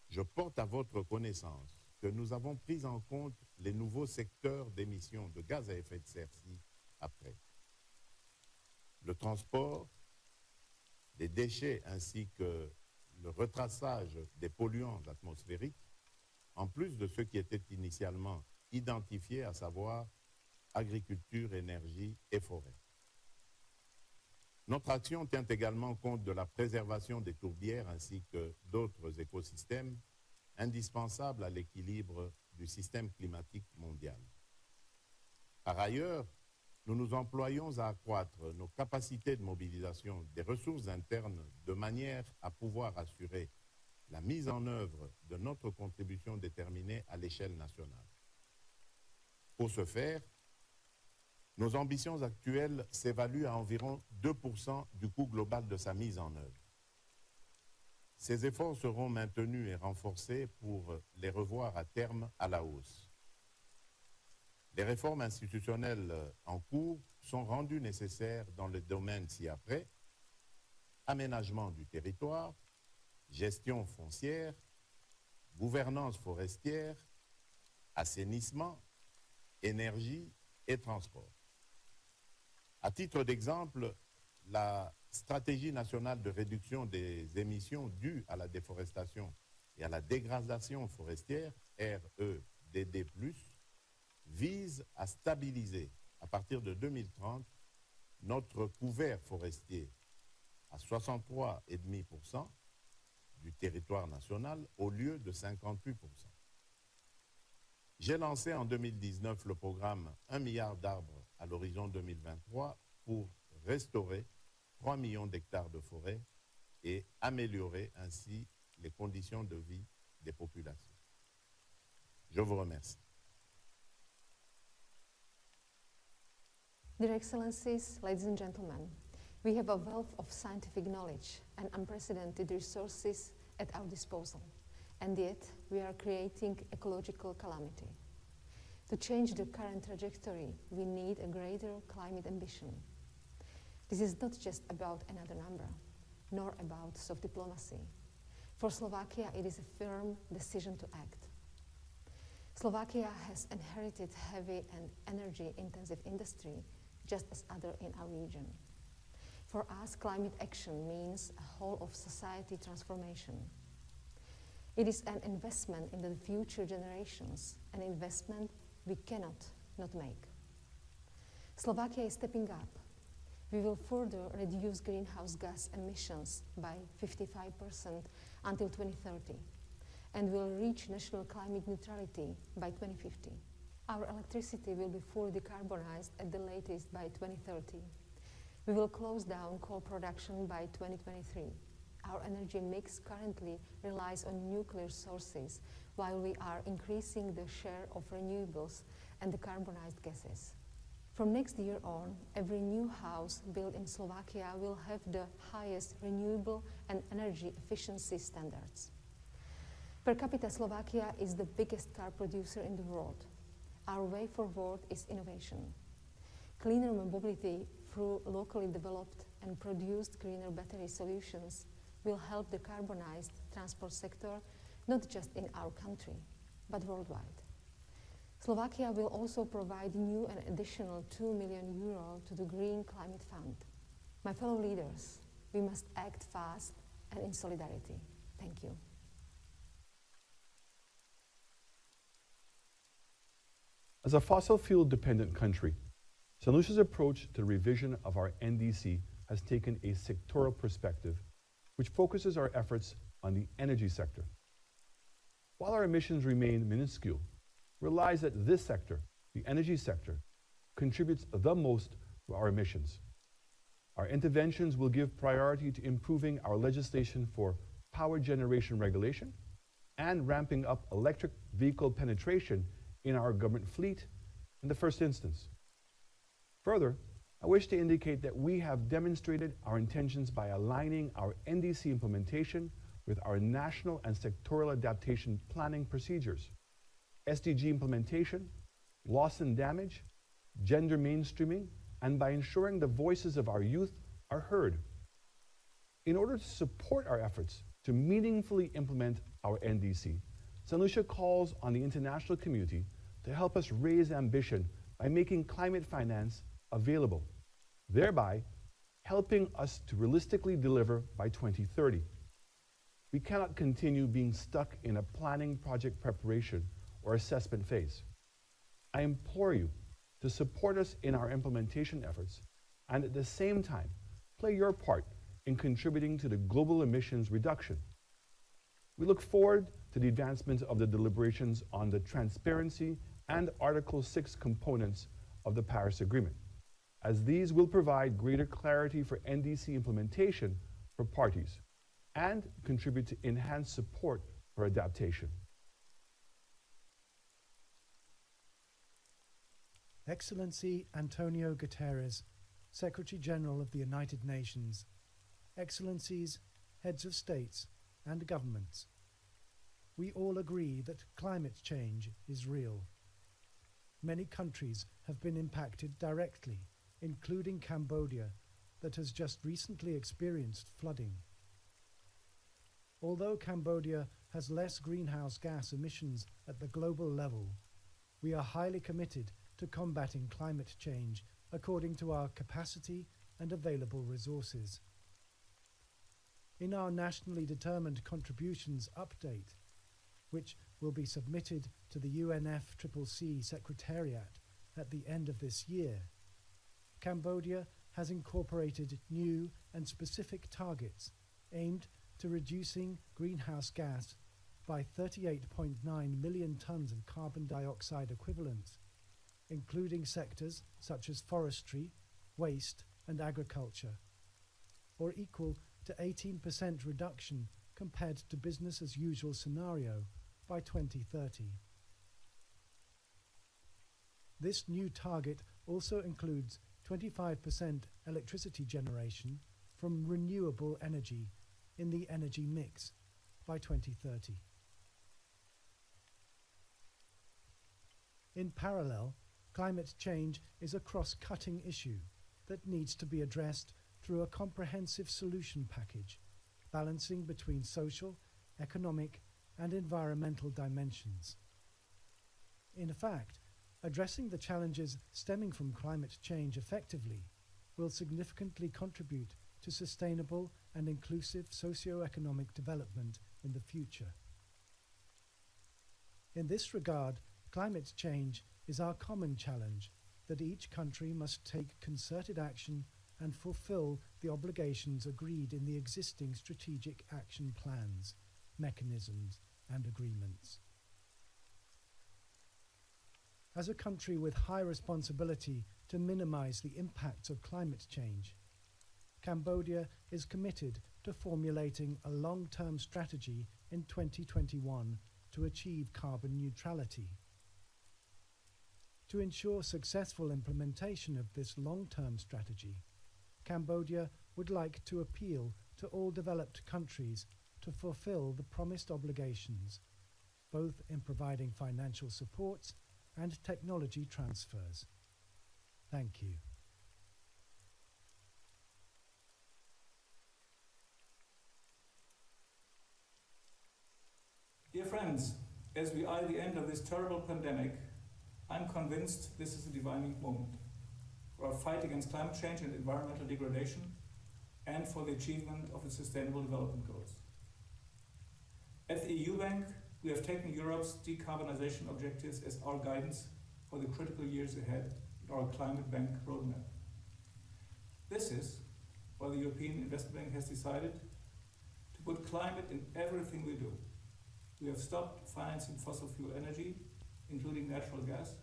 je porte à votre connaissance que nous avons pris en compte les nouveaux secteurs d'émissions de gaz à effet de serre ci-après. Le transport, les déchets ainsi que le retraçage des polluants atmosphériques, en plus de ceux qui étaient initialement identifiés, à savoir agriculture, énergie et forêt. Notre action tient également compte de la préservation des tourbières ainsi que d'autres écosystèmes indispensables à l'équilibre du système climatique mondial. Par ailleurs, nous nous employons à accroître nos capacités de mobilisation des ressources internes de manière à pouvoir assurer la mise en œuvre de notre contribution déterminée à l'échelle nationale. Pour ce faire, nos ambitions actuelles s'évaluent à environ 2% du coût global de sa mise en œuvre. Ces efforts seront maintenus et renforcés pour les revoir à terme à la hausse. Les réformes institutionnelles en cours sont rendues nécessaires dans le domaine ci-après: aménagement du territoire, gestion foncière, gouvernance forestière, assainissement, énergie et transport. À titre d'exemple, la stratégie nationale de réduction des émissions dues à la déforestation et à la dégradation forestière, REDD+, vise à stabiliser à partir de 2030 notre couvert forestier à 63,5% du territoire national au lieu de 58%. J'ai lancé en 2019 le programme 1 milliard d'arbres à l'horizon 2023 pour restaurer 3 millions d'hectares de forêt et améliorer ainsi les conditions de vie des populations. Je vous remercie. Dear Excellencies, ladies and gentlemen, we have a wealth of scientific knowledge and unprecedented resources at our disposal, and yet we are creating ecological calamity. To change the current trajectory, we need a greater climate ambition. This is not just about another number, nor about soft diplomacy. For Slovakia, it is a firm decision to act. Slovakia has inherited heavy and energy-intensive industry, just as others in our region. For us, climate action means a whole of society transformation. It is an investment in the future generations, an investment we cannot not make. Slovakia is stepping up. We will further reduce greenhouse gas emissions by 55% until 2030, and will reach national climate neutrality by 2050. Our electricity will be fully decarbonized at the latest by 2030. We will close down coal production by 2023. Our energy mix currently relies on nuclear sources, while we are increasing the share of renewables and decarbonized gases. From next year on, every new house built in Slovakia will have the highest renewable and energy efficiency standards. Per capita, Slovakia is the biggest car producer in the world. Our way forward is innovation. Cleaner mobility through locally developed and produced greener battery solutions will help the decarbonized transport sector, not just in our country, but worldwide. Slovakia will also provide new and additional €2 million to the Green Climate Fund. My fellow leaders, we must act fast and in solidarity. Thank you. As a fossil fuel dependent country, St. Lucia's approach to the revision of our NDC has taken a sectoral perspective, which focuses our efforts on the energy sector. While our emissions remain minuscule, realize that this sector, the energy sector, contributes the most to our emissions. Our interventions will give priority to improving our legislation for power generation regulation and ramping up electric vehicle penetration in our government fleet in the first instance. Further, I wish to indicate that we have demonstrated our intentions by aligning our NDC implementation with our national and sectoral adaptation planning procedures, SDG implementation, loss and damage, gender mainstreaming, and by ensuring the voices of our youth are heard. In order to support our efforts to meaningfully implement our NDC, St. Lucia calls on the international community to help us raise ambition by making climate finance available, thereby helping us to realistically deliver by 2030. We cannot continue being stuck in a planning, project preparation, or assessment phase. I implore you to support us in our implementation efforts and at the same time play your part in contributing to the global emissions reduction. We look forward to the advancement of the deliberations on the transparency and Article 6 components of the Paris Agreement, as these will provide greater clarity for NDC implementation for parties and contribute to enhanced support for adaptation. Excellency Antonio Guterres, Secretary General of the United Nations, Excellencies, Heads of States and Governments, we all agree that climate change is real. Many countries have been impacted directly, including Cambodia, that has just recently experienced flooding. Although Cambodia has less greenhouse gas emissions at the global level, we are highly committed to combating climate change according to our capacity and available resources. In our nationally determined contributions update, which will be submitted to the UNFCCC Secretariat at the end of this year, Cambodia has incorporated new and specific targets aimed to reducing greenhouse gas by 38.9 million tons of carbon dioxide equivalent, including sectors such as forestry, waste, and agriculture, or equal to 18% reduction compared to business as usual scenario by 2030. This new target also includes 25% electricity generation from renewable energy in the energy mix by 2030. In parallel, climate change is a cross-cutting issue that needs to be addressed through a comprehensive solution package, balancing between social, economic, and environmental dimensions. In fact, addressing the challenges stemming from climate change effectively will significantly contribute to sustainable and inclusive socio-economic development in the future. In this regard, climate change is our common challenge that each country must take concerted action and fulfill the obligations agreed in the existing strategic action plans, mechanisms, and agreements. As a country with high responsibility to minimize the impacts of climate change, Cambodia is committed to formulating a long-term strategy in 2021 to achieve carbon neutrality. To ensure successful implementation of this long-term strategy, Cambodia would like to appeal to all developed countries to fulfill the promised obligations, both in providing financial supports and technology transfers. Thank you. Dear friends, as we eye the end of this terrible pandemic, I'm convinced this is a defining moment for our fight against climate change and environmental degradation, and for the achievement of the Sustainable Development Goals. At the EU Bank, we have taken Europe's decarbonization objectives as our guidance for the critical years ahead in our Climate Bank roadmap. This is why the European Investment Bank has decided to put climate in everything we do. We have stopped financing fossil fuel energy, including natural gas,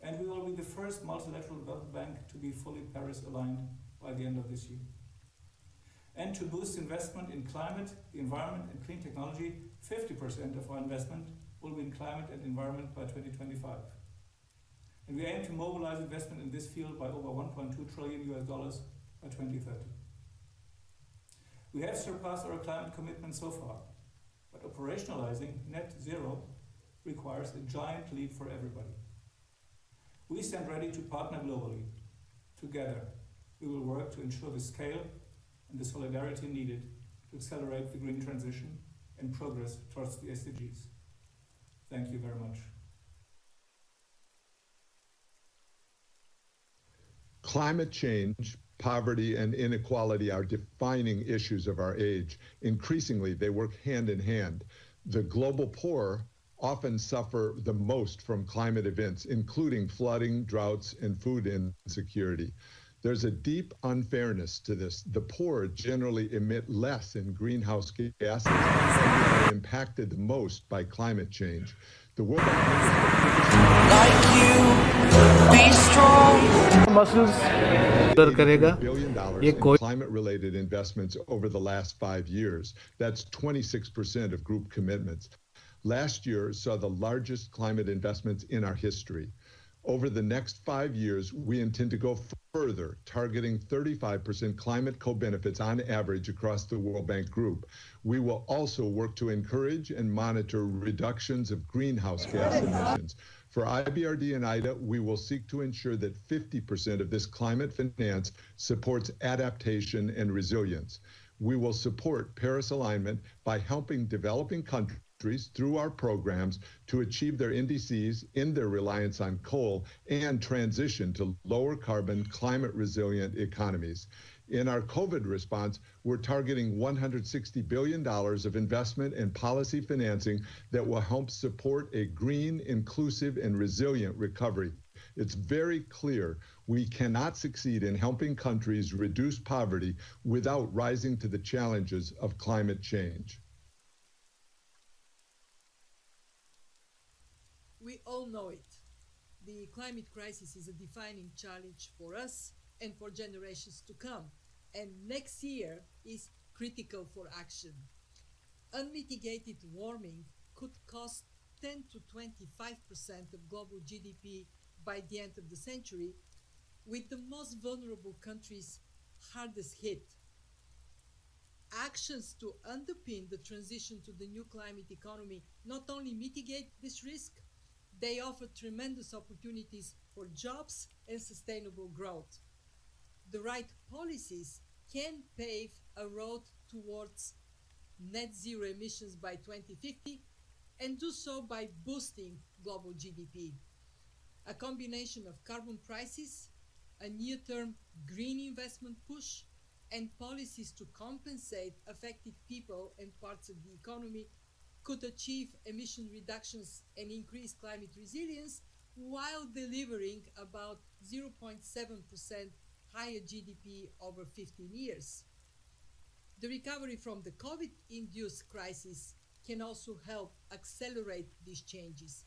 and we will be the first multilateral development bank to be fully Paris-aligned by the end of this year. And to boost investment in climate, the environment, and clean technology, 50% of our investment will be in climate and environment by 2025. And we aim to mobilize investment in this field by over $1.2 trillion by 2030. We have surpassed our climate commitment so far, but operationalizing net zero requires a giant leap for everybody. We stand ready to partner globally. Together, we will work to ensure the scale and the solidarity needed to accelerate the green transition and progress towards the SDGs. Thank you very much. Climate change, poverty, and inequality are defining issues of our age. Increasingly, they work hand in hand. The global poor often suffer the most from climate events, including flooding, droughts, and food insecurity. There's a deep unfairness to this. The poor generally emit less in greenhouse gases and are impacted the most by climate change. The World $1 billion in climate-related investments over the last 5 years. That's 26% of group commitments. Last year saw the largest climate investments in our history. Over the next 5 years, we intend to go further, targeting 35% climate co-benefits on average across the World Bank Group. We will also work to encourage and monitor reductions of greenhouse gas emissions. For IBRD and IDA, we will seek to ensure that 50% of this climate finance supports adaptation and resilience. we will support Paris alignment by helping developing countries through our programs to achieve their NDCs in their reliance on coal and transition to lower carbon, climate resilient economies. In our COVID response, we're targeting $160 billion of investment and policy financing that will help support a green, inclusive, and resilient recovery. It's very clear we cannot succeed in helping countries reduce poverty without rising to the challenges of climate change. We all know it. The climate crisis is a defining challenge for us and for generations to come. And next year is critical for action. Unmitigated warming could cost 10 to 25% of global GDP by the end of the century, with the most vulnerable countries hardest hit. Actions to underpin the transition to the new climate economy not only mitigate this risk, they offer tremendous opportunities for jobs and sustainable growth. The right policies can pave a road towards net zero emissions by 2050 and do so by boosting global GDP. A combination of carbon prices, a near-term green investment push, and policies to compensate affected people and parts of the economy could achieve emission reductions and increase climate resilience while delivering about 0.7% higher GDP over 15 years. The recovery from the COVID-induced crisis can also help accelerate these changes.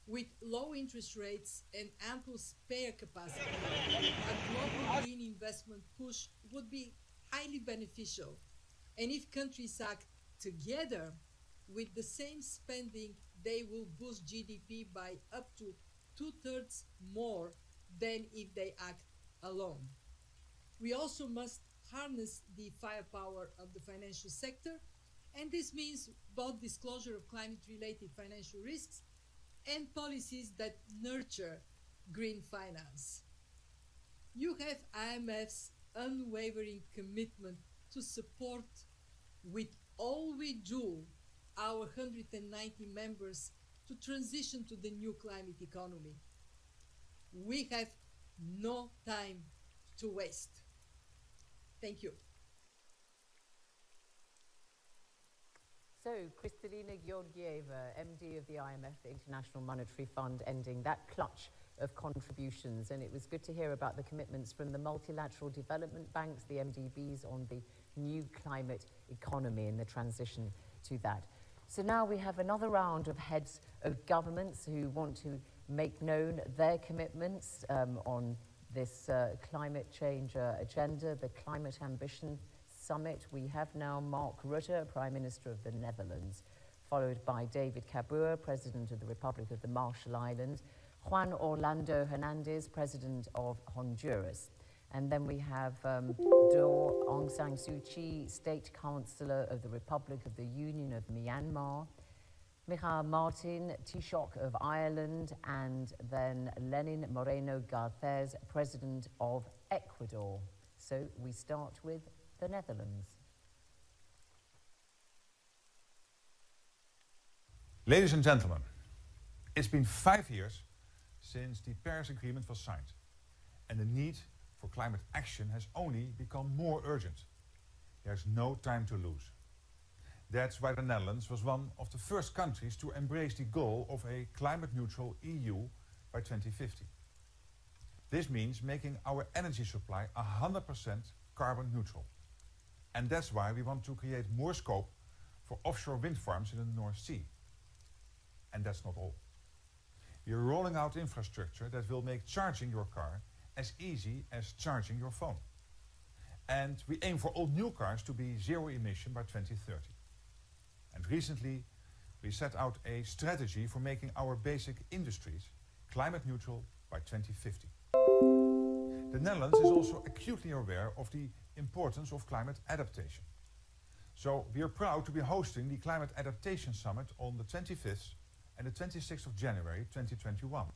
With low interest rates and ample spare capacity, a global green investment push would be highly beneficial. And if countries act together with the same spending, they will boost GDP by up to 2/3 more than if they act alone. We also must harness the firepower of the financial sector, and this means both disclosure of climate-related financial risks and policies that nurture green finance. You have IMF's unwavering commitment to support, with all we do, our 190 members to transition to the new climate economy. We have no time to waste. Thank you. So, Kristalina Georgieva, MD of the IMF, the International Monetary Fund, ending that clutch of contributions. And it was good to hear about the commitments from the multilateral development banks, the MDBs, on the new climate economy and the transition to that. So now we have another round of heads of governments who want to make known their commitments on this climate change agenda, the Climate Ambition Summit. We have now Mark Rutte, Prime Minister of the Netherlands, followed by David Cabour, President of the Republic of the Marshall Islands, Juan Orlando Hernandez, President of Honduras. And then we have Daw Aung San Suu Kyi, State Councillor of the Republic of the Union of Myanmar, Michael Martin Taoiseach of Ireland, and then Lenin Moreno Garcés, President of Ecuador. So we start with the Netherlands. Ladies and gentlemen, it's been 5 years since the Paris Agreement was signed, and the need for climate action has only become more urgent. There's no time to lose. That's why the Netherlands was one of the first countries to embrace the goal of a climate-neutral EU by 2050. This means making our energy supply 100% carbon neutral. And that's why we want to create more scope for offshore wind farms in the North Sea. And that's not all. We are rolling out infrastructure that will make charging your car as easy as charging your phone. And we aim for all new cars to be zero emission by 2030. And recently, we set out a strategy for making our basic industries climate neutral by 2050. The Netherlands is also acutely aware of the importance of climate adaptation. So we are proud to be hosting the Climate Adaptation Summit on the 25th and the 26th of January 2021.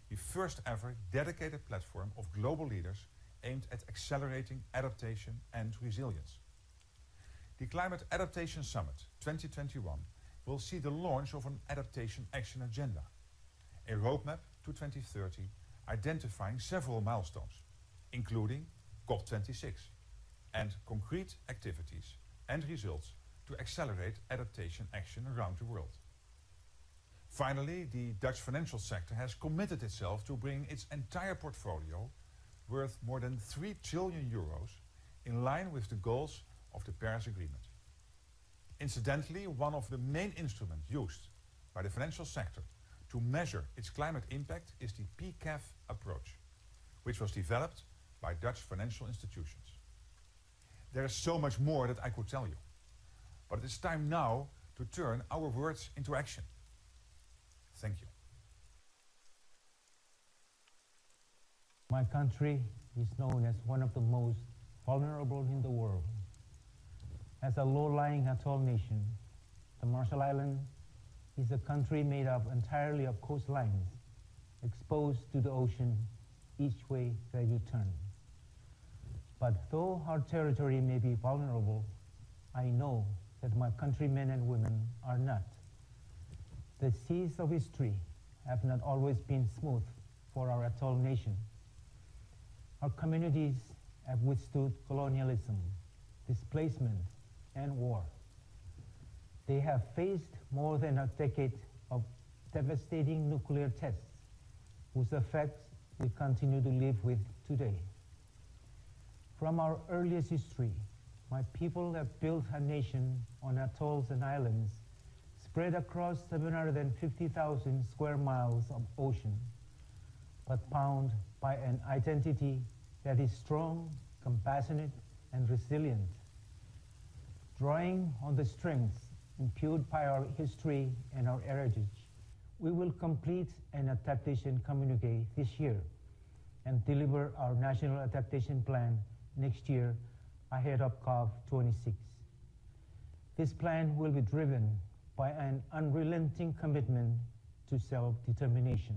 The first ever dedicated platform of global leaders aimed at accelerating adaptation and resilience. The Climate Adaptation Summit 2021 will see the launch of an adaptation action agenda, a roadmap to 2030 identifying several milestones, including COP26, and concrete activities and results to accelerate adaptation action around the world. Finally, the Dutch financial sector has committed itself to bring its entire portfolio, worth more than 3 trillion euros, in line with the goals of the Paris Agreement. Incidentally, one of the main instruments used by the financial sector to measure its climate impact is the PCAF approach, which was developed by Dutch financial institutions. There is so much more that I could tell you, but it is time now to turn our words into action. Thank you. My country is known as one of the most vulnerable in the world. As a low-lying atoll nation, the Marshall Islands is a country made up entirely of coastlines, exposed to the ocean each way that you turn. But though our territory may be vulnerable, I know that my countrymen and women are not. The seas of history have not always been smooth for our atoll nation. Our communities have withstood colonialism, displacement, and war. They have faced more than a decade of devastating nuclear tests, whose effects we continue to live with today. From our earliest history, my people have built a nation on atolls and islands spread across 750,000 square miles of ocean, but bound by an identity that is strong, compassionate, and resilient. Drawing on the strengths imbued by our history and our heritage, we will complete an adaptation communique this year and deliver our national adaptation plan next year ahead of COP26. This plan will be driven by an unrelenting commitment to self-determination.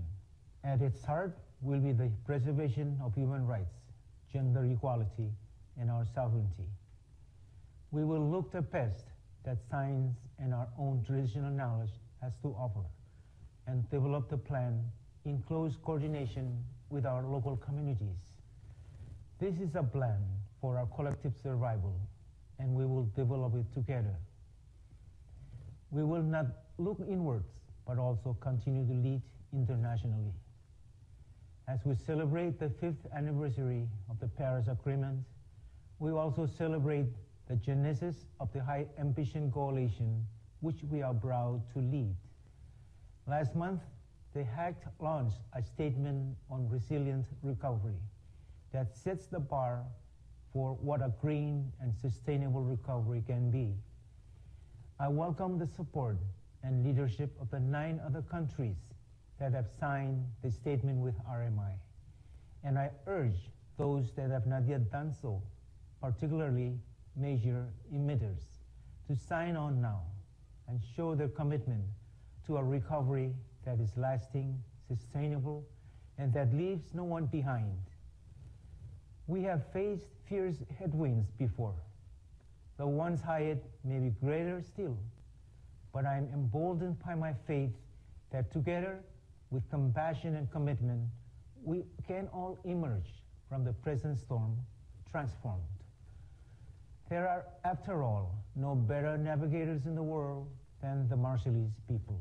At its heart will be the preservation of human rights, gender equality, and our sovereignty. We will look the best that science and our own traditional knowledge has to offer and develop the plan in close coordination with our local communities. This is a plan for our collective survival, and we will develop it together. We will not look inwards, but also continue to lead internationally. As we celebrate the 5th anniversary of the Paris Agreement, we also celebrate the genesis of the High Ambition Coalition, which we are proud to lead. Last month, the Hague launched a statement on resilient recovery that sets the bar for what a green and sustainable recovery can be. I welcome the support and leadership of the 9 other countries that have signed the statement with RMI, and I urge those that have not yet done so, particularly major emitters, to sign on now and show their commitment to a recovery that is lasting, sustainable, and that leaves no one behind. We have faced fierce headwinds before. The ones ahead may be greater still, but I am emboldened by my faith that together, with compassion and commitment, we can all emerge from the present storm transformed. There are, after all, no better navigators in the world than the Marshallese people.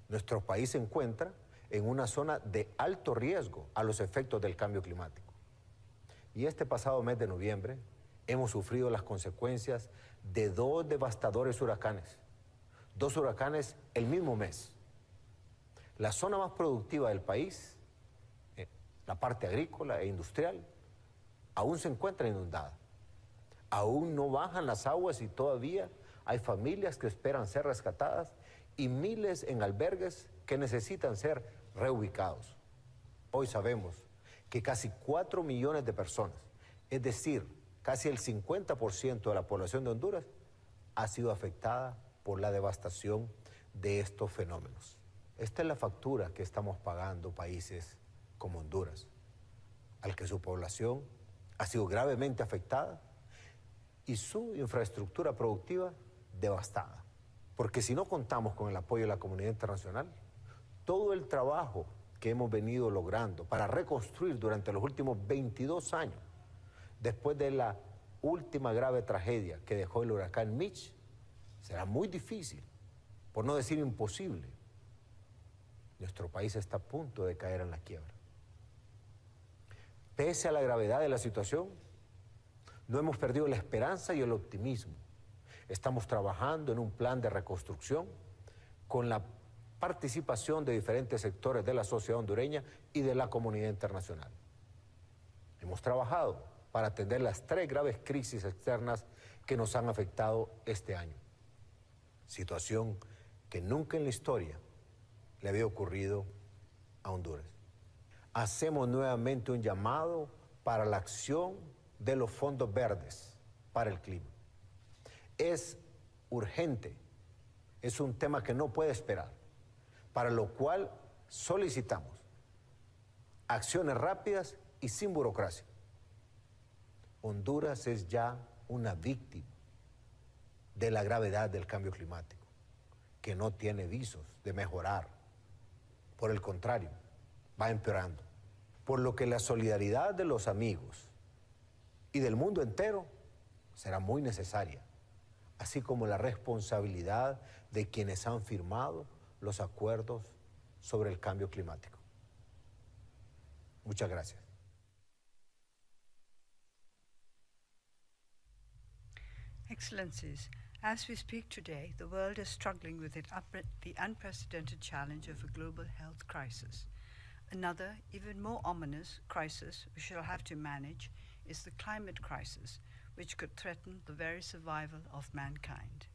Nuestro país se encuentra en una zona de alto riesgo a los efectos del cambio climático. Y este pasado mes de noviembre hemos sufrido las consecuencias de 2 devastadores huracanes. 2 huracanes el mismo mes. La zona más productiva del país, la parte agrícola e industrial, aún se encuentra inundada. Aún no bajan las aguas y todavía hay familias que esperan ser rescatadas y miles en albergues que necesitan ser reubicados. Hoy sabemos que casi 4 millones de personas, es decir, casi el 50% de la población de Honduras, ha sido afectada por la devastación de estos fenómenos. Esta es la factura que estamos pagando países como Honduras, al que su población ha sido gravemente afectada y su infraestructura productiva devastada. Porque si no contamos con el apoyo de la comunidad internacional, todo el trabajo que hemos venido logrando para reconstruir durante los últimos 22 años, después de la última grave tragedia que dejó el huracán Mitch, será muy difícil, por no decir imposible. Nuestro país está a punto de caer en la quiebra. Pese a la gravedad de la situación, no hemos perdido la esperanza y el optimismo. Estamos trabajando en un plan de reconstrucción con la participación de diferentes sectores de la sociedad hondureña y de la comunidad internacional. Hemos trabajado para atender las 3 graves crisis externas que nos han afectado este año. Situación que nunca en la historia le había ocurrido a Honduras. Hacemos nuevamente un llamado para la acción de los fondos verdes para el clima. Es urgente, es un tema que no puede esperar, para lo cual solicitamos acciones rápidas y sin burocracia. Honduras es ya una víctima de la gravedad del cambio climático, que no tiene visos de mejorar. Por el contrario, va empeorando. Por lo que la solidaridad de los amigos y del mundo entero será muy necesaria, así como la responsabilidad de quienes han firmado los acuerdos sobre el cambio climático. Muchas gracias. Excellencies, as we speak today, the world is struggling with the unprecedented challenge of a global health crisis. Another, even more ominous crisis we shall have to manage is the climate crisis, which could threaten the very survival of mankind.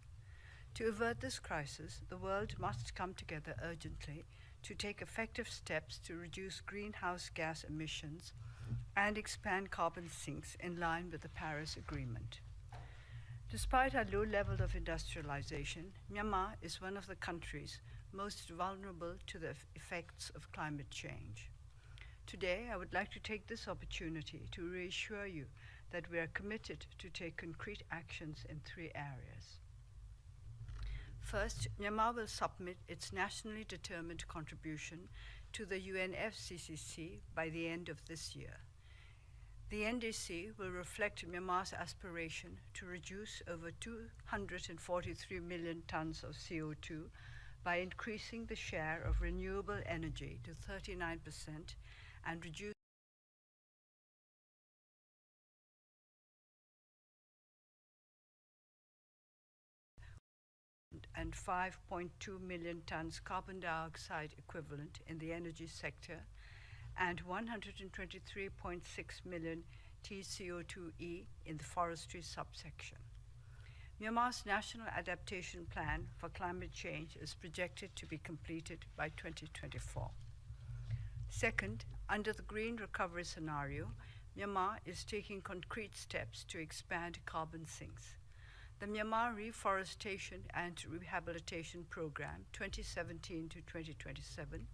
To avert this crisis, the world must come together urgently to take effective steps to reduce greenhouse gas emissions and expand carbon sinks in line with the Paris Agreement. Despite our low level of industrialization, Myanmar is one of the countries most vulnerable to the effects of climate change. Today, I would like to take this opportunity to reassure you that we are committed to take concrete actions in 3 areas. First, Myanmar will submit its nationally determined contribution to the UNFCCC by the end of this year. The NDC will reflect Myanmar's aspiration to reduce over 243 million tons of CO2 by increasing the share of renewable energy to 39% and reduce and 5.2 million tons carbon dioxide equivalent in the energy sector and 123.6 million TCO2e in the forestry subsection. Myanmar's National Adaptation Plan for Climate Change is projected to be completed by 2024. Second, under the Green Recovery Scenario, Myanmar is taking concrete steps to expand carbon sinks. The Myanmar Reforestation and Rehabilitation Program 2017 to 2027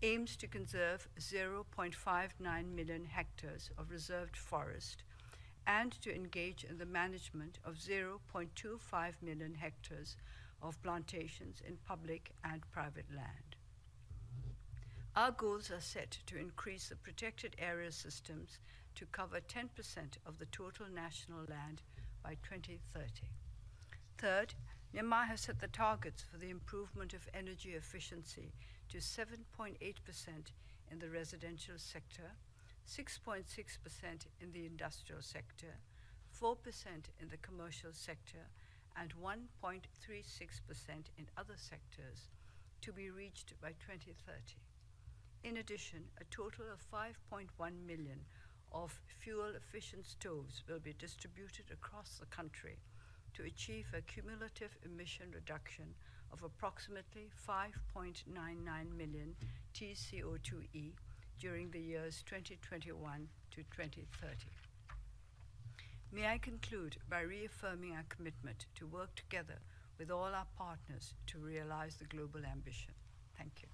aims to conserve 0.59 million hectares of reserved forest and to engage in the management of 0.25 million hectares of plantations in public and private land. Our goals are set to increase the protected area systems to cover 10% of the total national land by 2030. Third, Myanmar has set the targets for the improvement of energy efficiency to 7.8% in the residential sector, 6.6% in the industrial sector, 4% in the commercial sector, and 1.36% in other sectors to be reached by 2030. In addition, a total of 5.1 million of fuel-efficient stoves will be distributed across the country to achieve a cumulative emission reduction of approximately 5.99 million TCO2e during the years 2021 to 2030. May I conclude by reaffirming our commitment to work together with all our partners to realize the global ambition. Thank you.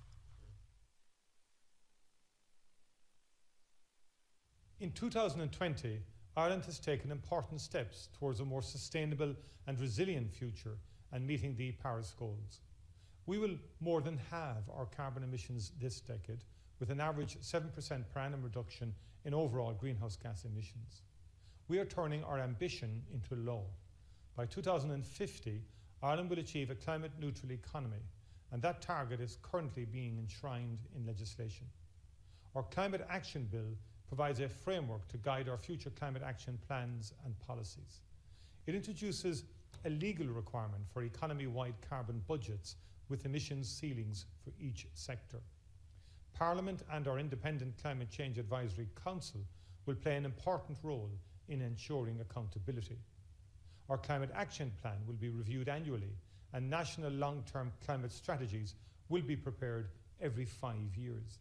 In 2020, Ireland has taken important steps towards a more sustainable and resilient future and meeting the Paris goals. We will more than halve our carbon emissions this decade, with an average 7% per annum reduction in overall greenhouse gas emissions. We are turning our ambition into law. By 2050, Ireland will achieve a climate-neutral economy, and that target is currently being enshrined in legislation. Our Climate Action Bill provides a framework to guide our future climate action plans and policies. It introduces a legal requirement for economy-wide carbon budgets with emissions ceilings for each sector. Parliament and our Independent Climate Change Advisory Council will play an important role in ensuring accountability. Our Climate Action Plan will be reviewed annually, and national long-term climate strategies will be prepared every 5 years.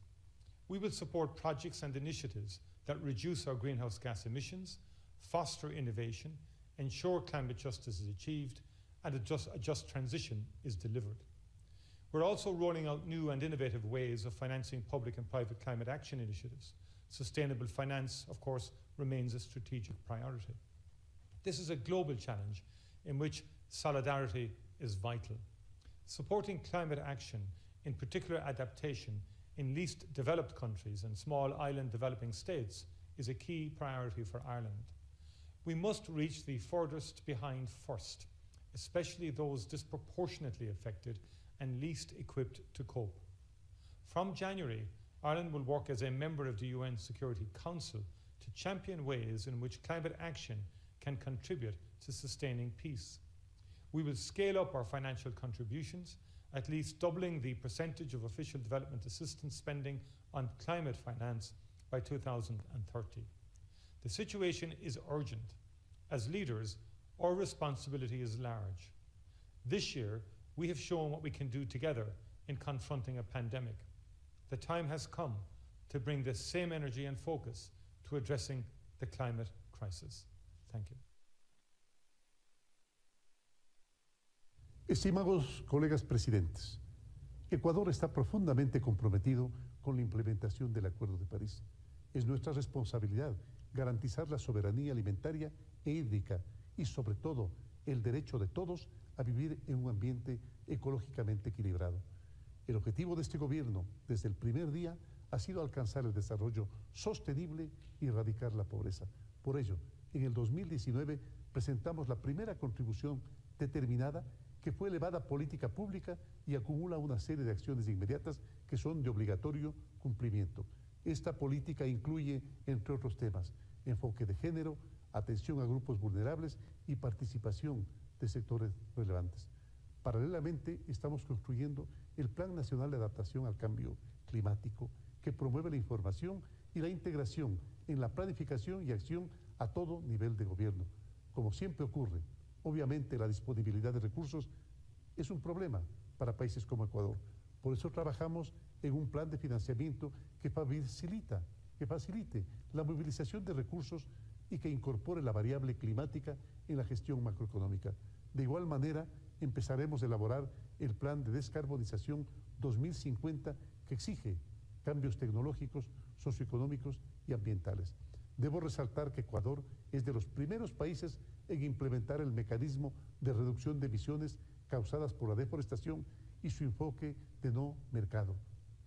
We will support projects and initiatives that reduce our greenhouse gas emissions, foster innovation, ensure climate justice is achieved, and a just transition is delivered. We're also rolling out new and innovative ways of financing public and private climate action initiatives. Sustainable finance, of course, remains a strategic priority. This is a global challenge in which solidarity is vital. Supporting climate action, in particular adaptation, in least developed countries and small island developing states is a key priority for Ireland. We must reach the furthest behind first, especially those disproportionately affected and least equipped to cope. From January, Ireland will work as a member of the UN Security Council to champion ways in which climate action can contribute to sustaining peace. We will scale up our financial contributions, at least doubling the percentage of official development assistance spending on climate finance by 2030. The situation is urgent. As leaders, our responsibility is large. This year, we have shown what we can do together in confronting a pandemic. The time has come to bring the same energy and focus to addressing the climate crisis. Thank you. Estimados colegas presidentes, Ecuador está profundamente comprometido con la implementación del Acuerdo de París. Es nuestra responsabilidad garantizar la soberanía alimentaria e hídrica y, sobre todo, el derecho de todos a vivir en un ambiente ecológicamente equilibrado. El objetivo de este gobierno, desde el primer día, ha sido alcanzar el desarrollo sostenible y erradicar la pobreza. Por ello, en el 2019 presentamos la primera contribución determinada que fue elevada a política pública y acumula una serie de acciones inmediatas que son de obligatorio cumplimiento. Esta política incluye, entre otros temas, enfoque de género, atención a grupos vulnerables y participación de sectores relevantes. Paralelamente, estamos construyendo el Plan Nacional de Adaptación al Cambio Climático, que promueve la información y la integración en la planificación y acción a todo nivel de gobierno. Como siempre ocurre, obviamente la disponibilidad de recursos es un problema para países como Ecuador. Por eso trabajamos en un plan de financiamiento que facilite la movilización de recursos y que incorpore la variable climática en la gestión macroeconómica. De igual manera, empezaremos a elaborar el plan de descarbonización 2050 que exige cambios tecnológicos, socioeconómicos y ambientales. Debo resaltar que Ecuador es de los primeros países en implementar el mecanismo de reducción de emisiones causadas por la deforestación y su enfoque de no mercado.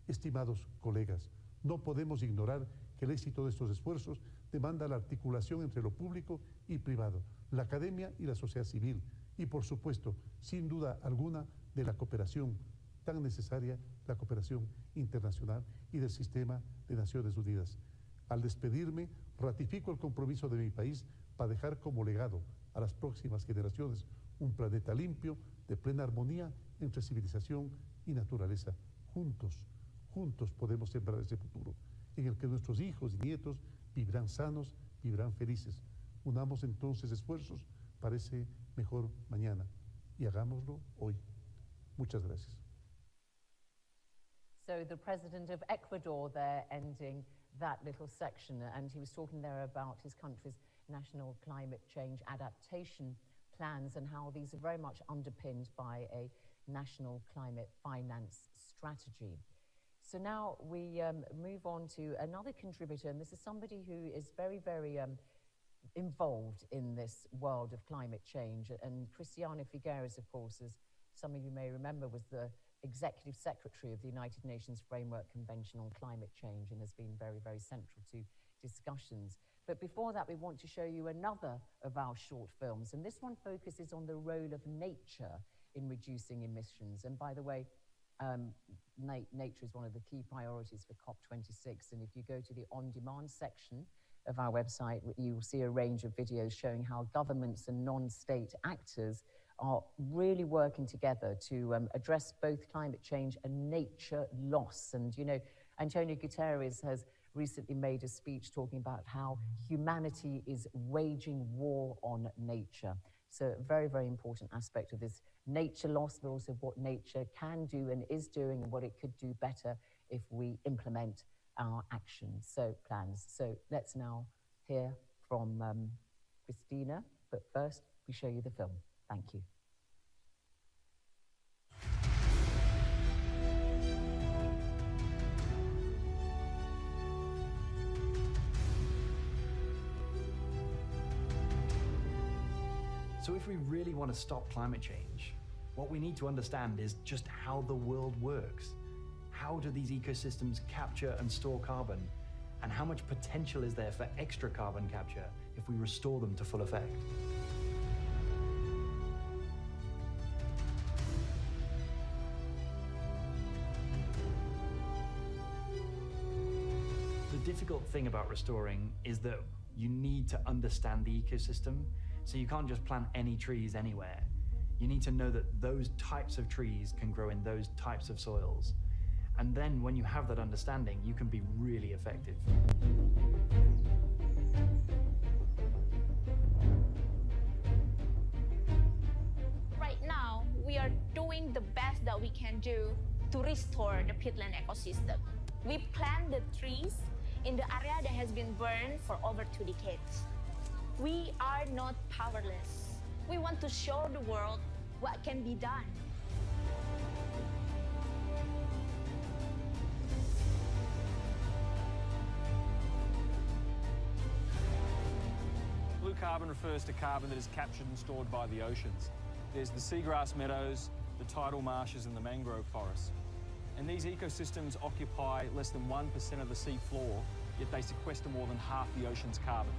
Estimados colegas, no podemos ignorar que el éxito de estos esfuerzos demanda la articulación entre lo público y privado, la academia y la sociedad civil, y por supuesto, sin duda alguna, de la cooperación tan necesaria, la cooperación internacional y del sistema de Naciones Unidas. Al despedirme, ratifico el compromiso de mi país para dejar como legado a las próximas generaciones un planeta limpio, de plena armonía entre civilización y naturaleza. Juntos podemos sembrar ese futuro, en el que nuestros hijos y nietos vivirán sanos, vivirán felices. Unamos entonces esfuerzos para ese mejor mañana y hagámoslo hoy. Muchas gracias. So the president of Ecuador there ending that little section, and he was talking there about his country's national climate change adaptation plans and how these are very much underpinned by a national climate finance strategy. So now we move on to another contributor, and this is somebody who is very, very involved in this world of climate change. And Christiana Figueres, of course, as some of you may remember, was the Executive Secretary of the United Nations Framework Convention on Climate Change and has been very, very central to discussions. But before that, we want to show you another of our short films. And this one focuses on the role of nature in reducing emissions. And by the way, nature is one of the key priorities for COP26. And if you go to the on-demand section of our website, you will see a range of videos showing how governments and non-state actors are really working together to address both climate change and nature loss. And, you know, Antonio Guterres has recently made a speech talking about how humanity is waging war on nature. So a very, very important aspect of this nature loss, but also what nature can do and is doing and what it could do better if we implement our actions, plans. So let's now hear from Christina, but first we show you the film. Thank you. So if we really want to stop climate change, what we need to understand is just how the world works. How do these ecosystems capture and store carbon? And how much potential is there for extra carbon capture if we restore them to full effect? The difficult thing about restoring is that you need to understand the ecosystem, so you can't just plant any trees anywhere. You need to know that those types of trees can grow in those types of soils. And then when you have that understanding, you can be really effective. Right now, we are doing the best that we can do to restore the peatland ecosystem. We plant the trees in the area that has been burned for over 2 decades. We are not powerless. We want to show the world what can be done. Blue carbon refers to carbon that is captured and stored by the oceans. There's the seagrass meadows, the tidal marshes and the mangrove forests. And these ecosystems occupy less than 1% of the sea floor, yet they sequester more than half the ocean's carbon.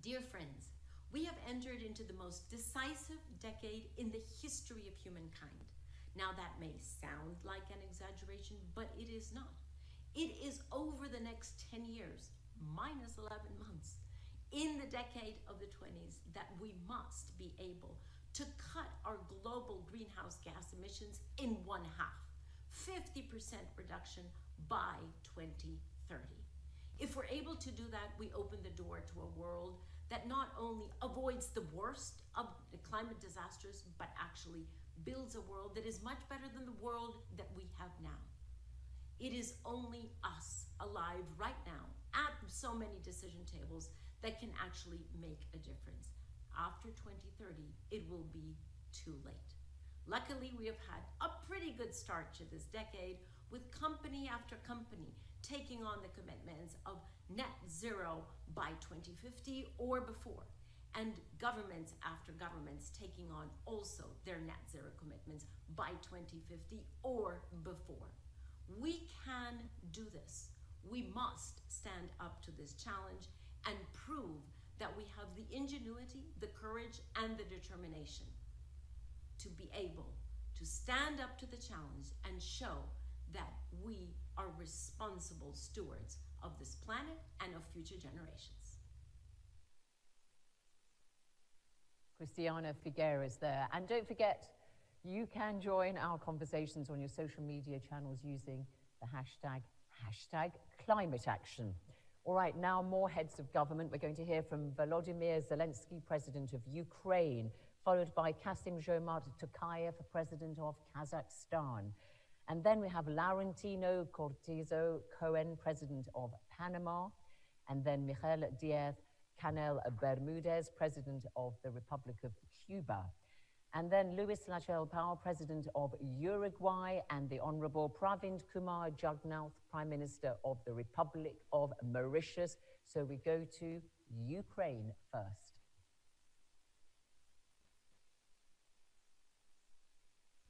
Dear friends, we have entered into the most decisive decade in the history of humankind. Now that may sound like an exaggeration, but it is not. It is over the next 10 years, minus 11 months, in the decade of the 20s that we must be able to cut our global greenhouse gas emissions in 1/2, 50% reduction by 2030. If we're able to do that, we open the door to a world that not only avoids the worst of the climate disasters, but actually builds a world that is much better than the world that we have now. It is only us alive right now at so many decision tables that can actually make a difference. After 2030, it will be too late. Luckily, we have had a pretty good start to this decade with company after company taking on the commitments of net zero by 2050 or before, and governments after governments taking on also their net zero commitments by 2050 or before. We can do this. We must stand up to this challenge and prove that we have the ingenuity, the courage, and the determination to be able to stand up to the challenge and show that we are responsible stewards of this planet and of future generations. Christiana Figueres there. And don't forget, you can join our conversations on your social media channels using the hashtag #ClimateAction. All right, now more heads of government. We're going to hear from Volodymyr Zelensky, President of Ukraine, followed by Kassym-Jomart Tokayev, President of Kazakhstan. And then we have Laurentino Cortizo Cohen, President of Panama, and then Miguel Diaz-Canel Bermudez, President of the Republic of Cuba. And then Luis Lachelle Powell, President of Uruguay, and the Honorable Pravind Kumar Jugnauth, Prime Minister of the Republic of Mauritius. So we go to Ukraine first.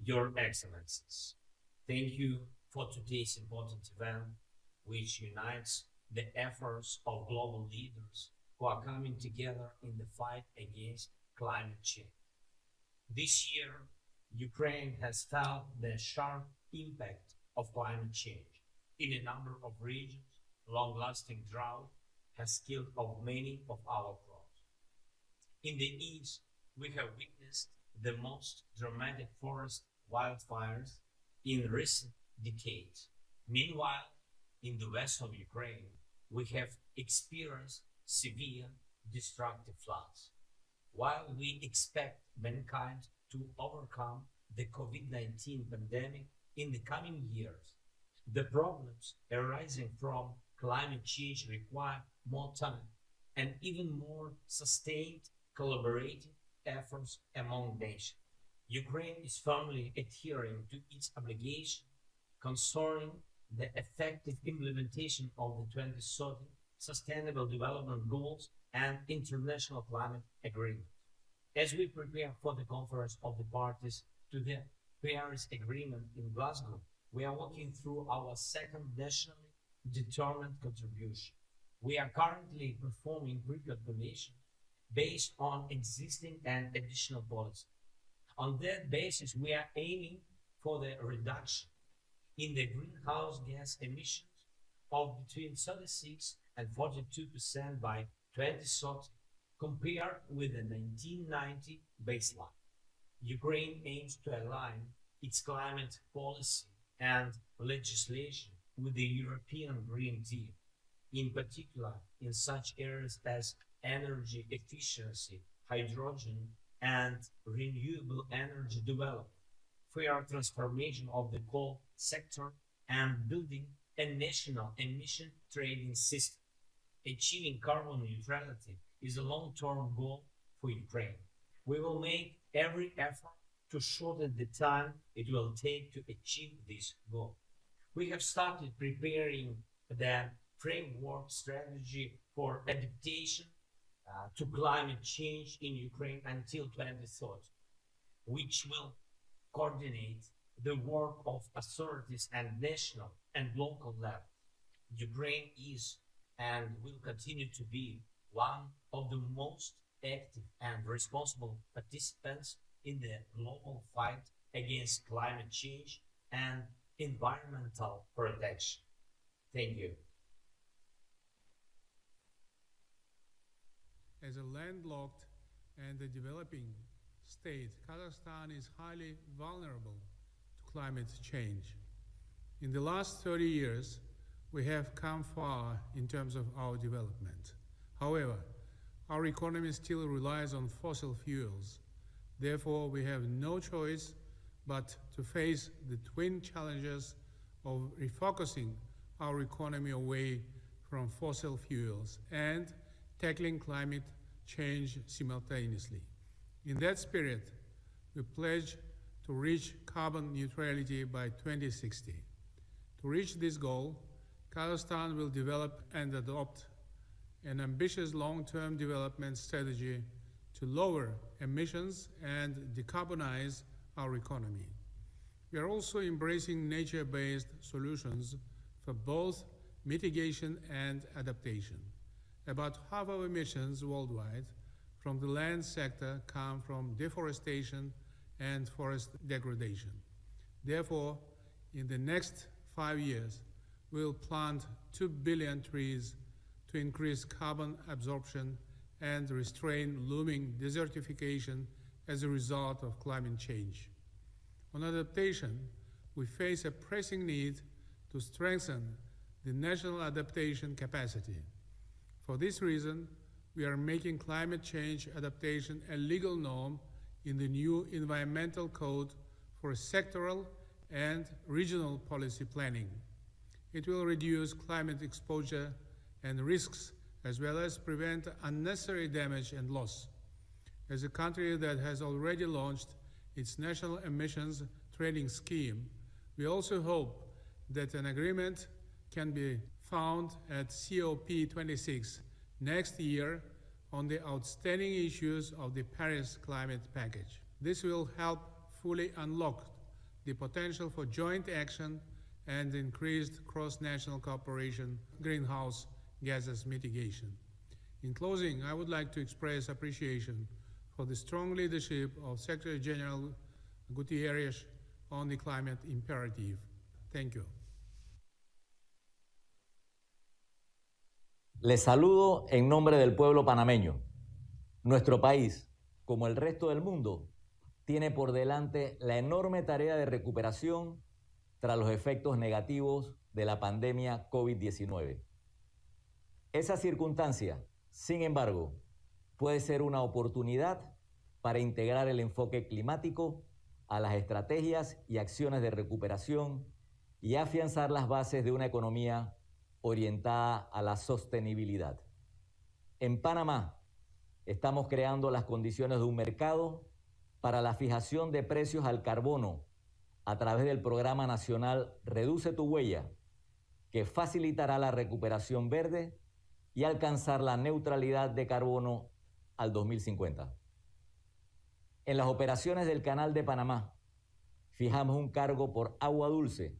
Your Excellencies, thank you for today's important event, which unites the efforts of global leaders who are coming together in the fight against climate change. This year, Ukraine has felt the sharp impact of climate change. In a number of regions, long-lasting drought has killed off many of our crops. In the east, we have witnessed the most dramatic forest wildfires in recent decades. Meanwhile, in the west of Ukraine, we have experienced severe destructive floods. While we expect mankind to overcome the COVID-19 pandemic in the coming years, the problems arising from climate change require more time and even more sustained collaborative efforts among nations. Ukraine is firmly adhering to its obligation concerning the effective implementation of the 2030 Sustainable Development Goals and International Climate Agreement. As we prepare for the conference of the parties to the Paris Agreement in Glasgow, we are working through our second nationally determined contribution. We are currently performing pre-calculation based on existing and additional policy. On that basis, we are aiming for the reduction in the greenhouse gas emissions of between 36 and 42% by 2030, compared with the 1990 baseline. Ukraine aims to align its climate policy and legislation with the European Green Deal, in particular in such areas as energy efficiency, hydrogen, and renewable energy development, fair transformation of the coal sector, and building a national emission trading system. Achieving carbon neutrality is a long-term goal for Ukraine. We will make every effort to shorten the time it will take to achieve this goal. We have started preparing the framework strategy for adaptation to climate change in Ukraine until 2030, which will coordinate the work of authorities at national and local level. Ukraine is and will continue to be one of the most active and responsible participants in the global fight against climate change and environmental protection. Thank you. As a landlocked and a developing state, Kazakhstan is highly vulnerable to climate change. In the last 30 years, we have come far in terms of our development. However, our economy still relies on fossil fuels. Therefore, we have no choice but to face the twin challenges of refocusing our economy away from fossil fuels and tackling climate change simultaneously. In that spirit, we pledge to reach carbon neutrality by 2060. To reach this goal, Kazakhstan will develop and adopt an ambitious long-term development strategy to lower emissions and decarbonize our economy. We are also embracing nature-based solutions for both mitigation and adaptation. About half of emissions worldwide from the land sector come from deforestation and forest degradation. Therefore, in the next 5 years, we will plant 2 billion trees to increase carbon absorption and restrain looming desertification as a result of climate change. On adaptation, we face a pressing need to strengthen the national adaptation capacity. For this reason, we are making climate change adaptation a legal norm in the new Environmental Code for sectoral and regional policy planning. It will reduce climate exposure and risks, as well as prevent unnecessary damage and loss. As a country that has already launched its national emissions trading scheme, we also hope that an agreement can be found at COP26 next year on the outstanding issues of the Paris Climate Package. This will help fully unlock the potential for joint action and increased cross-national cooperation, greenhouse gases mitigation. In closing, I would like to express appreciation for the strong leadership of Secretary General Gutierrez on the climate imperative. Thank you. Les saludo en nombre del pueblo panameño. Nuestro país, como el resto del mundo, tiene por delante la enorme tarea de recuperación tras los efectos negativos de la pandemia COVID-19. Esa circunstancia, sin embargo, puede ser una oportunidad para integrar el enfoque climático a las estrategias y acciones de recuperación y afianzar las bases de una economía orientada a la sostenibilidad. En Panamá, estamos creando las condiciones de un mercado para la fijación de precios al carbono a través del Programa Nacional Reduce tu Huella, que facilitará la recuperación verde y alcanzar la neutralidad de carbono al 2050. En las operaciones del Canal de Panamá, fijamos un cargo por agua dulce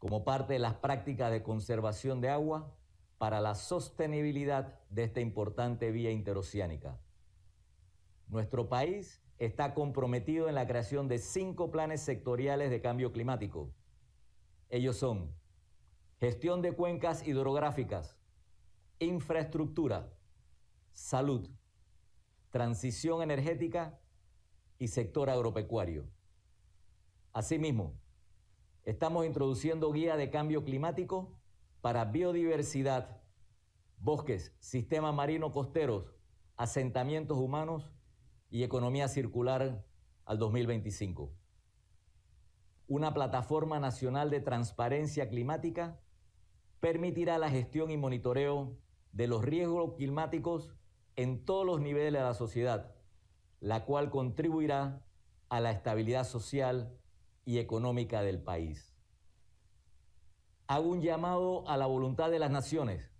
como parte de las prácticas de conservación de agua para la sostenibilidad de esta importante vía interoceánica. Nuestro país está comprometido en la creación de 5 planes sectoriales de cambio climático. Ellos son gestión de cuencas hidrográficas, infraestructura, salud, transición energética y sector agropecuario. Asimismo, estamos introduciendo guía de cambio climático para biodiversidad, bosques, sistemas marinos costeros, asentamientos humanos y economía circular al 2025. Una plataforma nacional de transparencia climática permitirá la gestión y monitoreo de los riesgos climáticos en todos los niveles de la sociedad, la cual contribuirá a la estabilidad social y económica del país. Hago un llamado a la voluntad de las naciones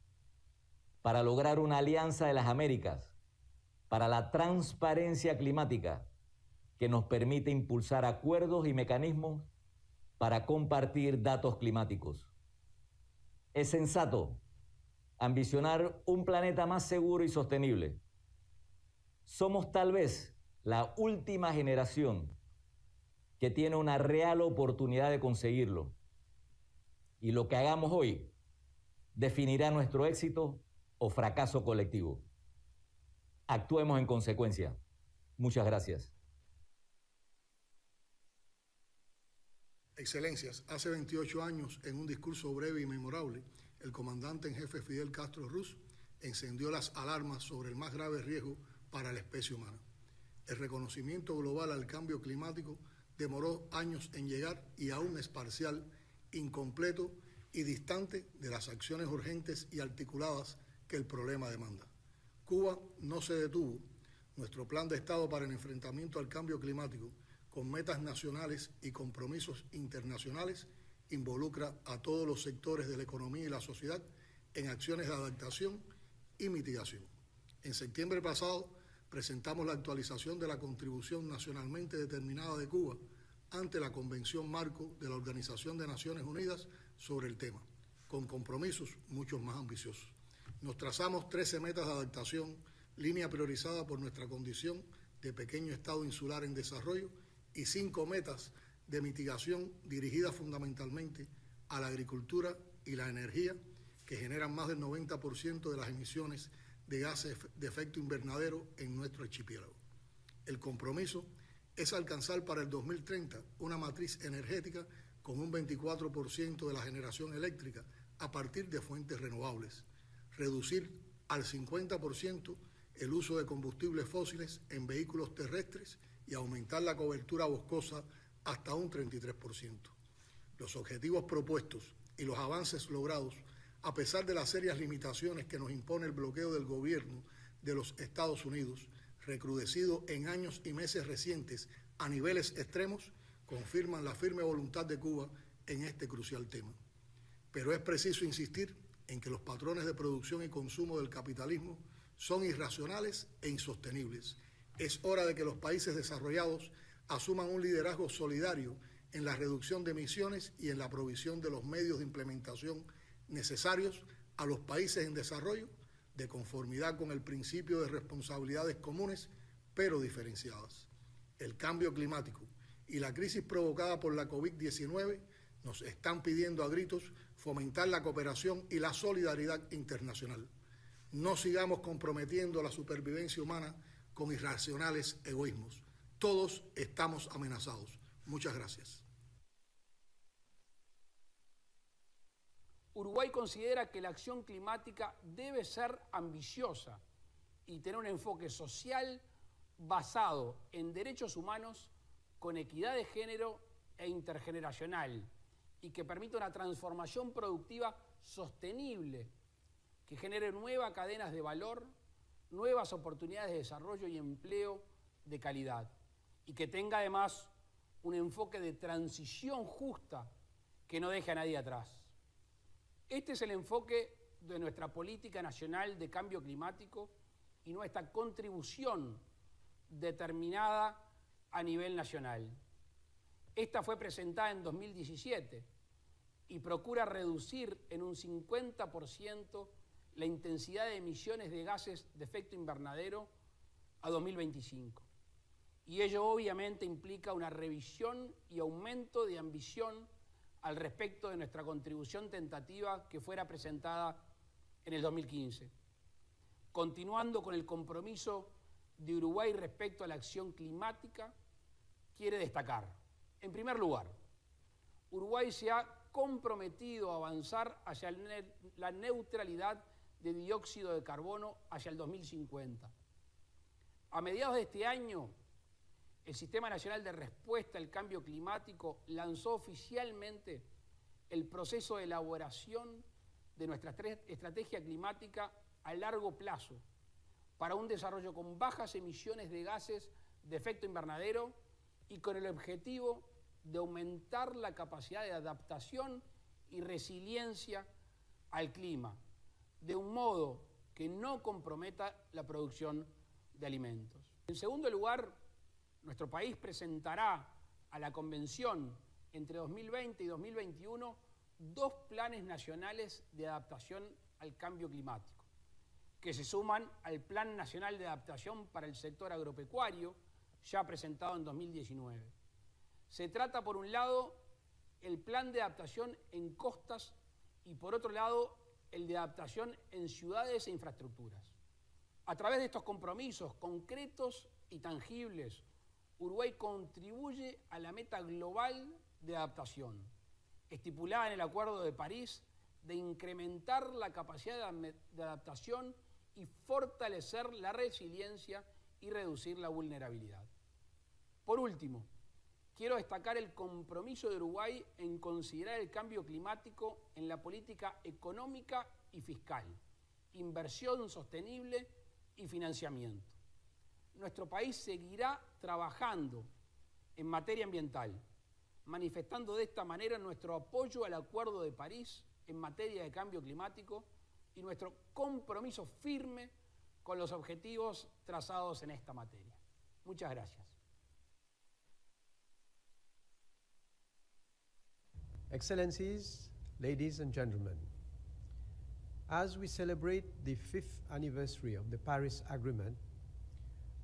para lograr una alianza de las Américas para la transparencia climática que nos permite impulsar acuerdos y mecanismos para compartir datos climáticos. Es sensato ambicionar un planeta más seguro y sostenible. Somos tal vez la última generación que tiene una real oportunidad de conseguirlo. Y lo que hagamos hoy definirá nuestro éxito o fracaso colectivo. Actuemos en consecuencia. Muchas gracias. Excelencias, hace 28 años, en un discurso breve y memorable, el comandante en jefe Fidel Castro Ruz encendió las alarmas sobre el más grave riesgo para la especie humana. El reconocimiento global al cambio climático demoró años en llegar y aún es parcial, incompleto y distante de las acciones urgentes y articuladas que el problema demanda. Cuba no se detuvo. Nuestro plan de Estado para el enfrentamiento al cambio climático, con metas nacionales y compromisos internacionales, involucra a todos los sectores de la economía y la sociedad en acciones de adaptación y mitigación. En septiembre pasado presentamos la actualización de la contribución nacionalmente determinada de Cuba ante la Convención Marco de la Organización de Naciones Unidas sobre el tema, con compromisos mucho más ambiciosos. Nos trazamos 13 metas de adaptación, línea priorizada por nuestra condición de pequeño Estado insular en desarrollo, y 5 metas de mitigación dirigidas fundamentalmente a la agricultura y la energía, que generan más del 90% de las emisiones de gases de efecto invernadero en nuestro archipiélago. El compromiso es alcanzar para el 2030 una matriz energética con un 24% de la generación eléctrica a partir de fuentes renovables, reducir al 50% el uso de combustibles fósiles en vehículos terrestres y aumentar la cobertura boscosa hasta un 33%. Los objetivos propuestos y los avances logrados, a pesar de las serias limitaciones que nos impone el bloqueo del gobierno de los Estados Unidos, recrudecido en años y meses recientes a niveles extremos, confirman la firme voluntad de Cuba en este crucial tema. Pero es preciso insistir en que los patrones de producción y consumo del capitalismo son irracionales e insostenibles. Es hora de que los países desarrollados asuman un liderazgo solidario en la reducción de emisiones y en la provisión de los medios de implementación necesarios a los países en desarrollo, de conformidad con el principio de responsabilidades comunes, pero diferenciadas. El cambio climático y la crisis provocada por la COVID-19 nos están pidiendo a gritos fomentar la cooperación y la solidaridad internacional. No sigamos comprometiendo la supervivencia humana con irracionales egoísmos. Todos estamos amenazados. Muchas gracias. Uruguay considera que la acción climática debe ser ambiciosa y tener un enfoque social basado en derechos humanos con equidad de género e intergeneracional y que permita una transformación productiva sostenible que genere nuevas cadenas de valor, nuevas oportunidades de desarrollo y empleo de calidad y que tenga además un enfoque de transición justa que no deje a nadie atrás. Este es el enfoque de nuestra política nacional de cambio climático y nuestra contribución determinada a nivel nacional. Esta fue presentada en 2017 y procura reducir en un 50% la intensidad de emisiones de gases de efecto invernadero a 2025. Y ello obviamente implica una revisión y aumento de ambición al respecto de nuestra contribución tentativa que fuera presentada en el 2015. Continuando con el compromiso de Uruguay respecto a la acción climática, quiere destacar, en primer lugar, Uruguay se ha comprometido a avanzar hacia la neutralidad de dióxido de carbono hacia el 2050. A mediados de este año, el Sistema Nacional de Respuesta al Cambio Climático lanzó oficialmente el proceso de elaboración de nuestra estrategia climática a largo plazo para un desarrollo con bajas emisiones de gases de efecto invernadero y con el objetivo de aumentar la capacidad de adaptación y resiliencia al clima, de un modo que no comprometa la producción de alimentos. En segundo lugar, nuestro país presentará a la Convención entre 2020 y 2021 dos planes nacionales de adaptación al cambio climático, que se suman al Plan Nacional de Adaptación para el Sector Agropecuario, ya presentado en 2019. Se trata, por un lado, el Plan de Adaptación en costas y, por otro lado, el de adaptación en ciudades e infraestructuras. A través de estos compromisos concretos y tangibles, Uruguay contribuye a la meta global de adaptación, estipulada en el Acuerdo de París, de incrementar la capacidad de adaptación y fortalecer la resiliencia y reducir la vulnerabilidad. Por último, quiero destacar el compromiso de Uruguay en considerar el cambio climático en la política económica y fiscal, inversión sostenible y financiamiento. Nuestro país seguirá trabajando en materia ambiental, manifestando de esta manera nuestro apoyo al Acuerdo de París en materia de cambio climático y nuestro compromiso firme con los objetivos trazados en esta materia. Muchas gracias. Excellencies, ladies and gentlemen, as we celebrate the 5th anniversary of the Paris Agreement,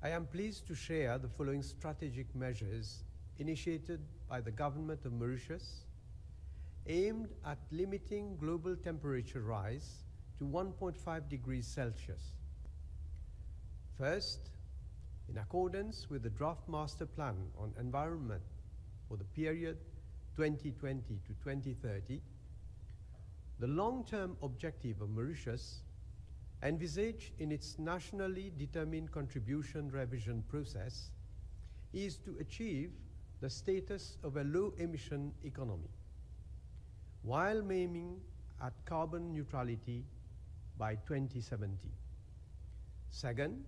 I am pleased to share the following strategic measures initiated by the government of Mauritius aimed at limiting global temperature rise to 1.5 degrees Celsius. First, in accordance with the Draft Master Plan on Environment for the period 2020 to 2030, the long-term objective of Mauritius envisaged in its nationally determined contribution revision process, is to achieve the status of a low-emission economy, while aiming at carbon neutrality by 2070. Second,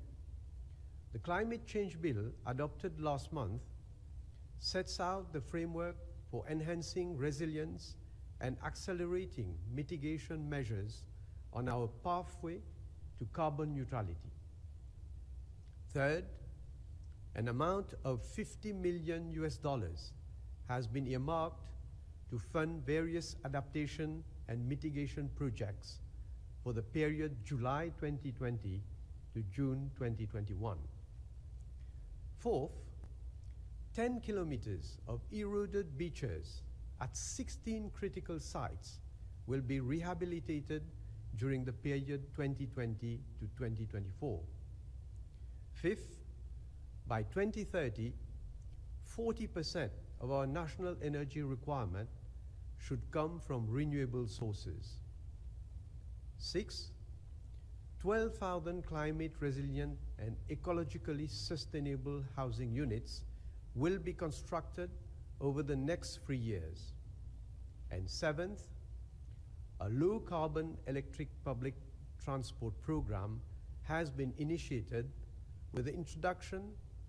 the Climate Change Bill adopted last month sets out the framework for enhancing resilience and accelerating mitigation measures on our pathway to carbon neutrality. Third, an amount of $50 million has been earmarked to fund various adaptation and mitigation projects for the period July 2020 to June 2021. Fourth, 10 kilometers of eroded beaches at 16 critical sites will be rehabilitated during the period 2020 to 2024. Fifth, by 2030, 40% of our national energy requirement should come from renewable sources. Sixth, 12,000 climate resilient and ecologically sustainable housing units will be constructed over the next 3 years. And seventh, a low-carbon electric public transport program has been initiated with the introduction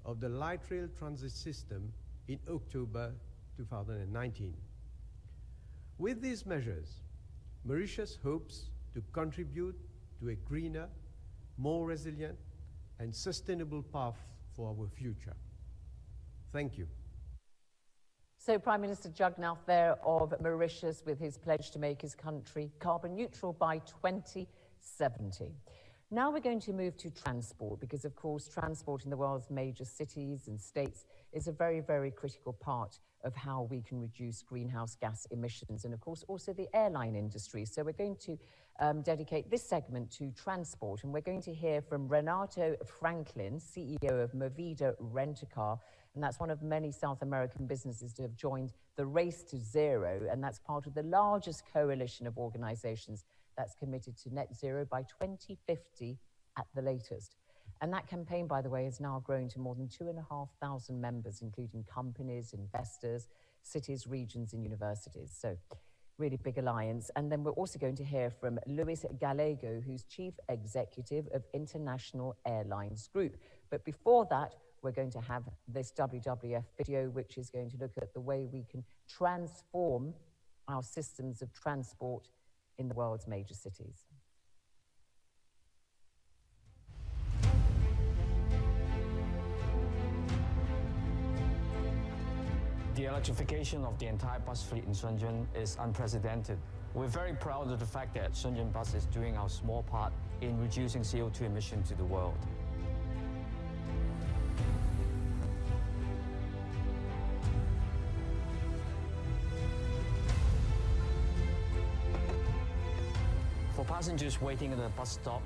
of the light rail transit system in October 2019. With these measures, Mauritius hopes to contribute to a greener, more resilient, and sustainable path for our future. Thank you. So Prime Minister Jugnauth there of Mauritius with his pledge to make his country carbon neutral by 2070. Now we're going to move to transport because, of course, transport in the world's major cities and states is a very, very critical part of how we can reduce greenhouse gas emissions and, of course, also the airline industry. So we're going to dedicate this segment to transport, and we're going to hear from Renato Franklin, CEO of Movida Rent-A-Car, and that's one of many South American businesses to have joined the Race to Zero, and that's part of the largest coalition of organizations that's committed to net zero by 2050 at the latest. And that campaign, by the way, has now grown to more than 2,500 members, including companies, investors, cities, regions, and universities. So really big alliance. And then we're also going to hear from Luis Gallego, who's Chief Executive of International Airlines Group. But before that, we're going to have this WWF video, which is going to look at the way we can transform our systems of transport in the world's major cities. The electrification of the entire bus fleet in Shenzhen is unprecedented. We're very proud of the fact that Shenzhen Bus is doing our small part in reducing CO2 emissions to the world. For passengers waiting at the bus stop,